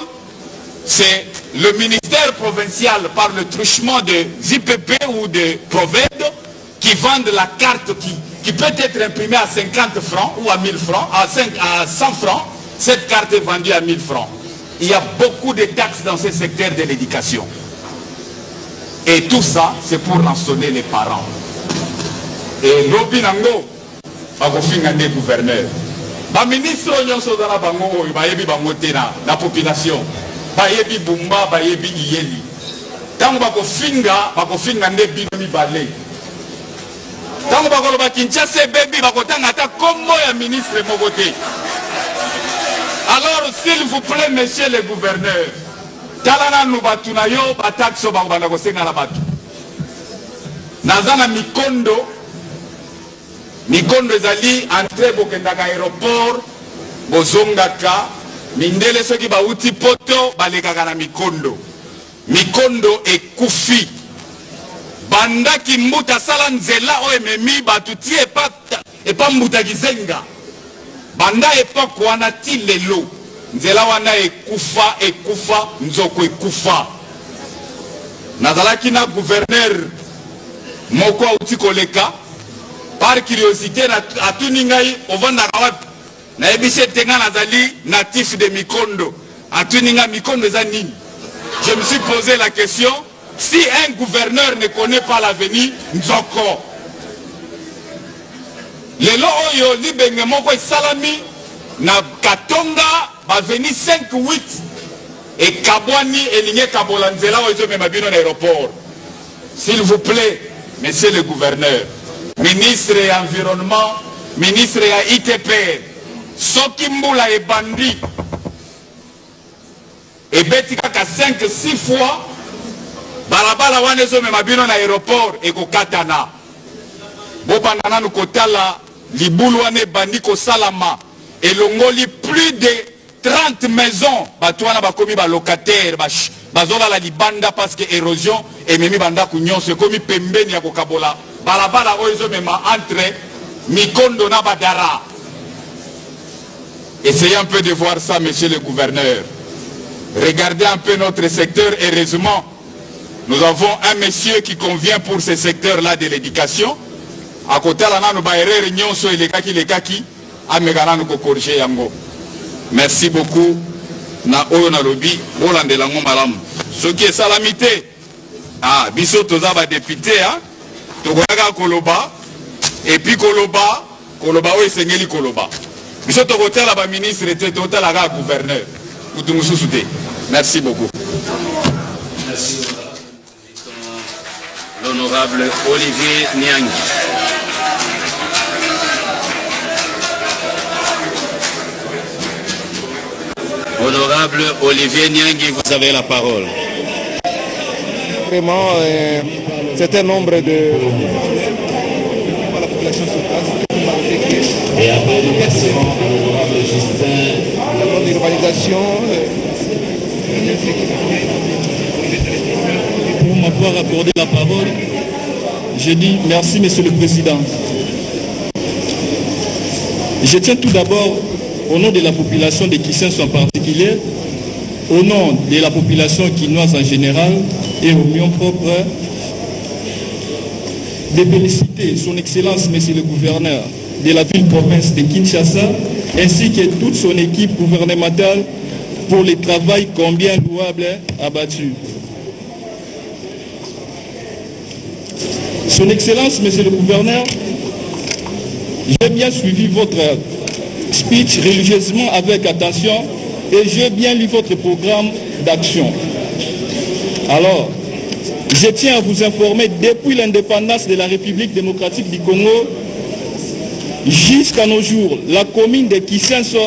[SPEAKER 17] c'est le ministère provincial par le truchement des IPP ou des prophètes qui vendent la carte qui peut être imprimée à 50 francs ou à 1000 francs, à 100 francs. Cette carte est vendue à 1000 francs. Il y a beaucoup de taxes dans ce secteur de l'éducation. Et tout ça, c'est pour rançonner les parents. Et l'Obinango, le gouverneur. Le ministre la population. Bayebi Bumba, Bayebi Iyeli. Tant que finga ne binomi balé. Tant que Kinshasa baby bakotanga kombo ya ministre Mogote. Alors s'il vous plaît monsieur le gouverneur, talana no batuna yo bataxo bakobanda kosenga na batu. Nazana mikondo ezali entrée bokendaka aéroport bozongaka mindele soki bauti poto balekaka na mikondo. Mikondo ekufi. Bandaki mbuta sala nzela o ememi batuti epa mbuta kizenga. Banda epoque wana ti lelo. Nzela wana ekufa, nzoko ekufa. Nazalaki na gouverneur moko auti koleka. Par curiosité atuni ngai ovandaka wapi. Na ebise tenga nazali natif de Mikondo. Atuninga Mikondo eza nini? Je me suis posé la question, si un gouverneur ne connaît pas l'avenir, nzoko. Lelo oyo libenge moko salami na Katonga ba veni 5-8 et Kabwani elinge Kabolanzela oyo mema bino na aéroport. S'il vous plaît, monsieur le gouverneur, ministre de l'Environnement, ministre de l'ITP, soki mbula ebandi, ebeti kaka 5-6 fois, balabala wana ezomema bino na aéroport ekokatana. Bobandana nous kotala libulu wana ebandi kosalama elongoli plus de 30 maisons bato wana bakomi balocataire bazolala libanda parce que érosion ememi bandako nyonso ekomi pembeni ya kokabola balabala oyo ezomema entre Mikondo na Badara. Essayez un peu de voir ça, monsieur le gouverneur. Regardez un peu notre secteur. Heureusement, nous avons un monsieur qui convient pour ce secteur-là de l'éducation. À côté de la merci beaucoup. Na oyo na lobi bolande la ngombalam. Ce qui est salamité. Ah, biso toza ba député hein. Tokoyaka koloba et puis koloba oyo sengeli koloba. Biso tokotela ba ministre te totala ga gouverneur. Kutumususu te. Merci beaucoup.
[SPEAKER 7] Merci. L'honorable Olivier Niang. Honorable Olivier Niangui, vous avez la parole.
[SPEAKER 18] Vraiment, certain nombre de la population sur place. Et après l'urbanisation.
[SPEAKER 19] Pour m'avoir accordé la parole, je dis merci, Monsieur le Président. Je tiens tout d'abord, au nom de la population de Kissenso en particulier, au nom de la population quinoise en général et au mien propre, de féliciter son Excellence, Monsieur le Gouverneur de la ville-province de Kinshasa, ainsi que toute son équipe gouvernementale pour le travail combien louable abattu. Son Excellence, Monsieur le Gouverneur, j'ai bien suivi votre speech religieusement avec attention et j'ai bien lu votre programme d'action. Alors, je tiens à vous informer, depuis l'indépendance de la République démocratique du Congo, jusqu'à nos jours, la commune de Kissenso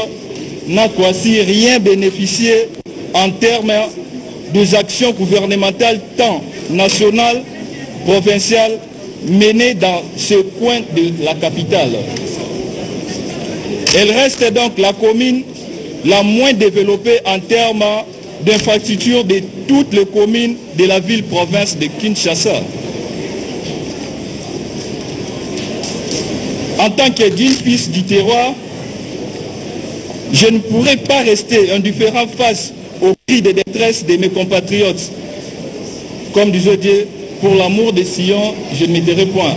[SPEAKER 19] n'a quasi rien bénéficié en termes des actions gouvernementales tant nationales, provinciales, menées dans ce coin de la capitale. Elle reste donc la commune la moins développée en termes d'infrastructures de toutes les communes de la ville-province de Kinshasa. En tant que digne fils du terroir, je ne pourrais pas rester indifférent face aux cris de détresse de mes compatriotes. Comme disait Dieu, pour l'amour de Sion, je ne m'éterai point.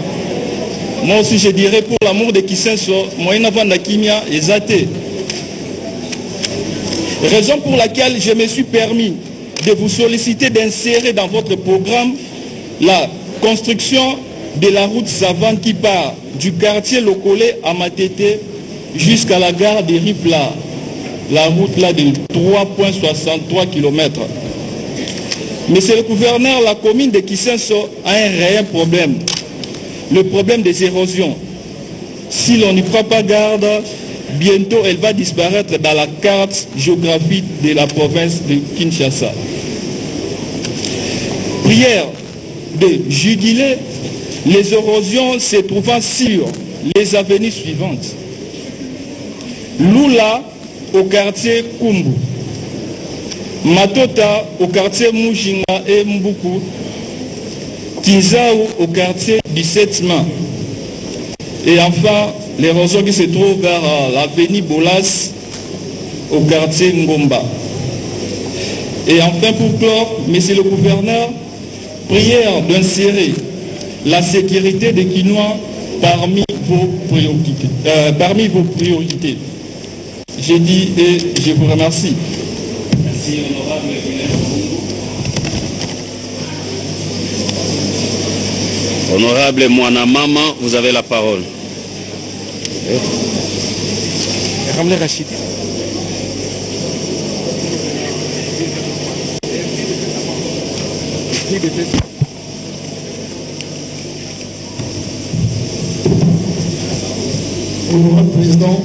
[SPEAKER 19] Moi aussi je dirais pour l'amour de Kissenso, moyen avant la kimia et zaté. Raison pour laquelle je me suis permis de vous solliciter d'insérer dans votre programme la construction de la route savante qui part du quartier Lokolé à Matete jusqu'à la gare de Rifla. La route là de 3,63 km. Monsieur le gouverneur, la commune de Kissenso a un réel problème. Le problème des érosions. Si l'on n'y prend pas garde, bientôt elle va disparaître dans la carte géographique de la province de Kinshasa. Prière de juguler les érosions se trouvant sur les avenues suivantes. Lula au quartier Kumbu, Matota au quartier Mujinga et Mbuku, Kinzao au quartier 17 Main. Et enfin, l'érosion qui se trouve vers l'avenue Bolas au quartier Ngomba. Et enfin, pour clore, Monsieur le Gouverneur, prière d'insérer la sécurité des Quinois parmi vos priorités. J'ai dit et je vous remercie.
[SPEAKER 7] Merci, honorable. Honorable Moana Mama, vous avez la parole.
[SPEAKER 15] honorable président,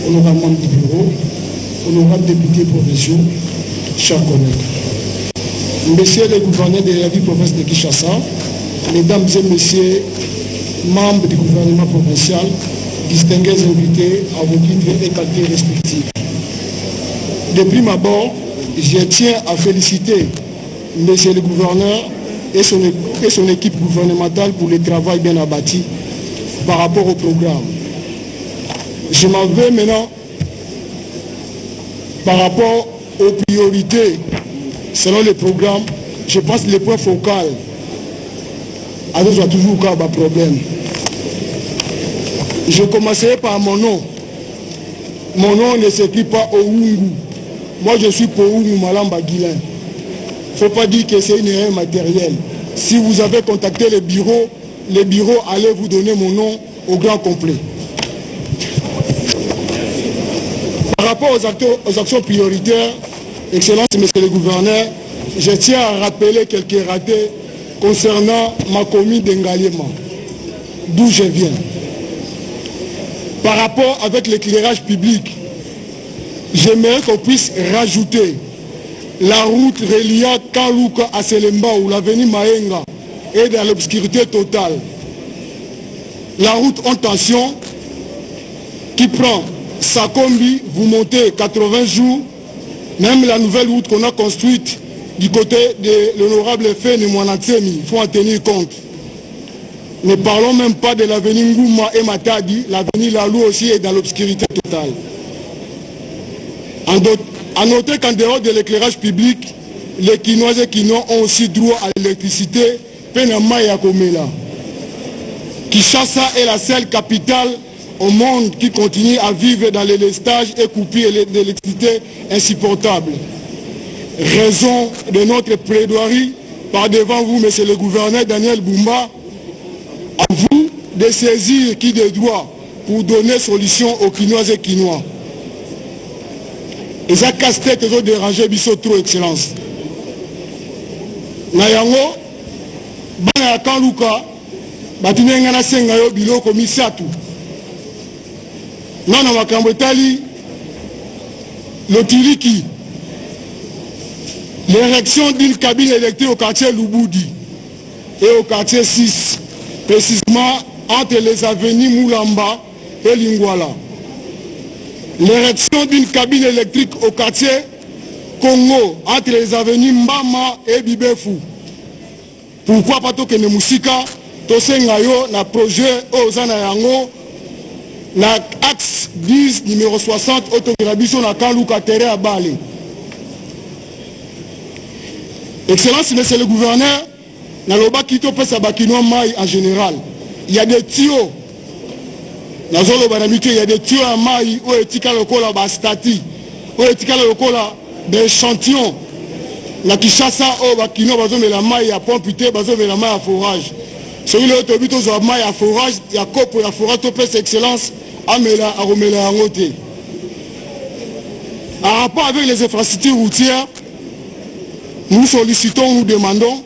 [SPEAKER 15] honorable membre du bureau, honorable député provinciaux, chers collègues. Messieurs les gouverneurs de la ville province de Kinshasa, mesdames et messieurs, membres du gouvernement provincial, distingués invités à vos titres et qualités respectives. De prime abord, je tiens à féliciter monsieur le gouverneur et son équipe gouvernementale pour le travail bien abattu par rapport au programme. Je m'en vais maintenant par rapport aux priorités selon le programme. Je pense que le point focal a toujours un problème. Je commencerai par mon nom. Mon nom ne s'écrit pas Oungu. Moi je suis pour Oungu Malamba Guilin. Il ne faut pas dire que c'est une erreur matérielle. Si vous avez contacté le bureau allait vous donner mon nom au grand complet. Par rapport aux actions prioritaires, Excellence, Monsieur le Gouverneur, je tiens à rappeler quelques ratés concernant ma commune d'Engaliema, d'où je viens. Par rapport avec l'éclairage public, j'aimerais qu'on puisse rajouter la route reliant Kaluka à Selemba ou l'avenue Maenga est dans l'obscurité totale. La route en tension qui prend Sakombi, vous montez 80 jours, même la nouvelle route qu'on a construite du côté de l'honorable Fene Mouanatsemi, il faut en tenir compte. Ne parlons même pas de l'avenue Ngouma et Matadi, l'avenue Lalou aussi est dans l'obscurité totale. À noter qu'en dehors de l'éclairage public, les Kinois et Kinois ont aussi droit à l'électricité, Penama et Akomela. Kinshasa est la seule capitale au monde qui continue à vivre dans les lestages et coupures d'électricité insupportables. Raison de notre plaidoirie par devant vous, monsieur le gouverneur Daniel Bumba, à vous de saisir qui de droit pour donner solution aux Kinois et Kinois. Et ça casse-tête toujours dérangé biso trop excellence. Nayango, bana ya Kanluka, batinenga na senga yo biloko misatu. Nana makambo etali, Lotiliki, l'érection d'une cabine électrique au quartier Luboudi et au quartier 6, précisément entre les avenues Moulamba et Lingwala. L'érection d'une cabine électrique au quartier Congo entre les avenues Mbama et Bibefou. Pourquoi pas que ne musika tosengayo na projet Ozana Yango na axe 10 numéro 60 autograbiso na Kanluka terre à Bale. Excellence, monsieur le gouverneur, na loba kito pesa bakino mai en général. Il y a des tuyaux. Il y a des tuyaux à maï où etika lokola bastati, où etika lokola des échantillons. Na Kinshasa au bakino bazomela maï à pompité, bazomela maï à forage. Celui là autobito zo maï à forage, ya kopo ya forage to pesa excellence amela a romela yangote. En rapport avec les infrastructures routières, nous sollicitons, nous demandons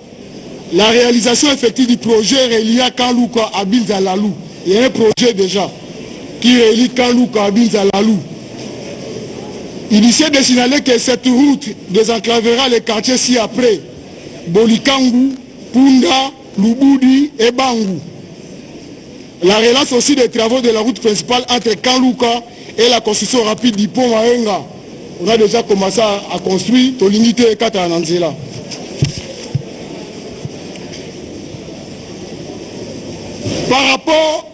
[SPEAKER 15] la réalisation effective du projet reliant Kanluka à Binzalalou. Il y a un projet déjà qui relie Kanluka à Binzalalou. Il essaie de signaler que cette route désenclavera les quartiers ci-après Bolikangu, Punda, Luboudi et Bangu. La relance aussi des travaux de la route principale entre Kanluka et la construction rapide du pont Maenga. On a déjà commencé à construire Tolinité et Katananzela. Par rapport,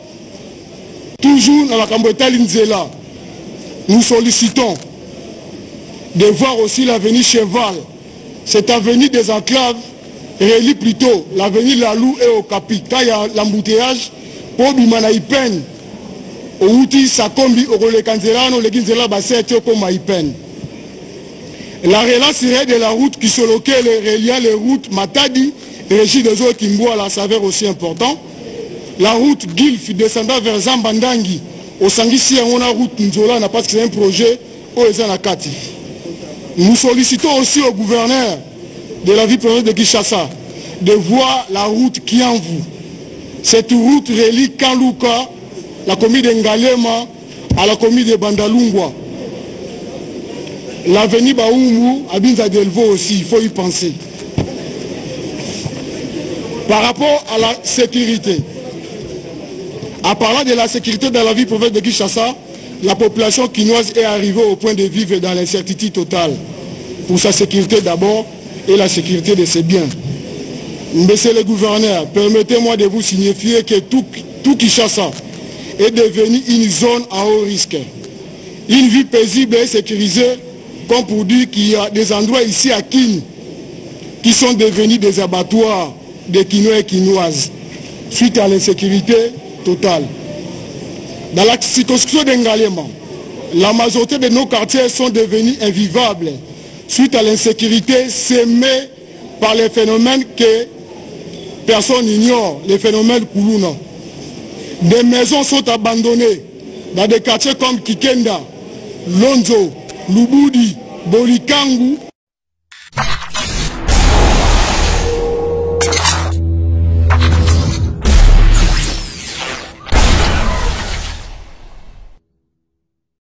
[SPEAKER 15] toujours dans la Cambodge Linzela, nous sollicitons de voir aussi l'avenue Cheval. Cette avenue des enclaves relie plutôt l'avenue Lalou et Okapi. Quand il y a l'embouteillage, pour Bimanaïpen, au Outi, Sakombi, au Rolekanzelano, le Ginzela Basset, au Maïpen. La relance serait de la route qui se locale reliant les routes Matadi, Régie des eaux Kimboa, la saveur aussi important. La route Gilf descendant vers Zambandangi, au Sangissi, on a route Nzola, parce que c'est un projet au Ezanakati. Nous sollicitons aussi au gouverneur de la ville province de Kinshasa de voir la route Kianvu. Cette route relie Kanluka, la commune d'Engalema,
[SPEAKER 20] à la commune de Bandalungwa. L'avenue Baoumou, à Binza Delvo aussi, il faut y penser. Par rapport à la sécurité, en parlant de la sécurité dans la ville province de Kinshasa, la population quinoise est arrivée au point de vivre dans l'incertitude totale. Pour sa sécurité d'abord et la sécurité de ses biens. Monsieur le gouverneur, permettez-moi de vous signifier que tout Kinshasa est devenu une zone à haut risque. Une vie paisible et sécurisée, comme pour dire qu'il y a des endroits ici à Kin qui sont devenus des abattoirs de Quinois et Quinoises suite à l'insécurité totale. Dans la circonscription d'Engalema, la majorité de nos quartiers sont devenus invivables suite à l'insécurité sémée par les phénomènes que personne n'ignore, les phénomènes Koulouna. Des maisons sont abandonnées dans des quartiers comme Kikenda, Lonzo, Lubudi, Bolikangu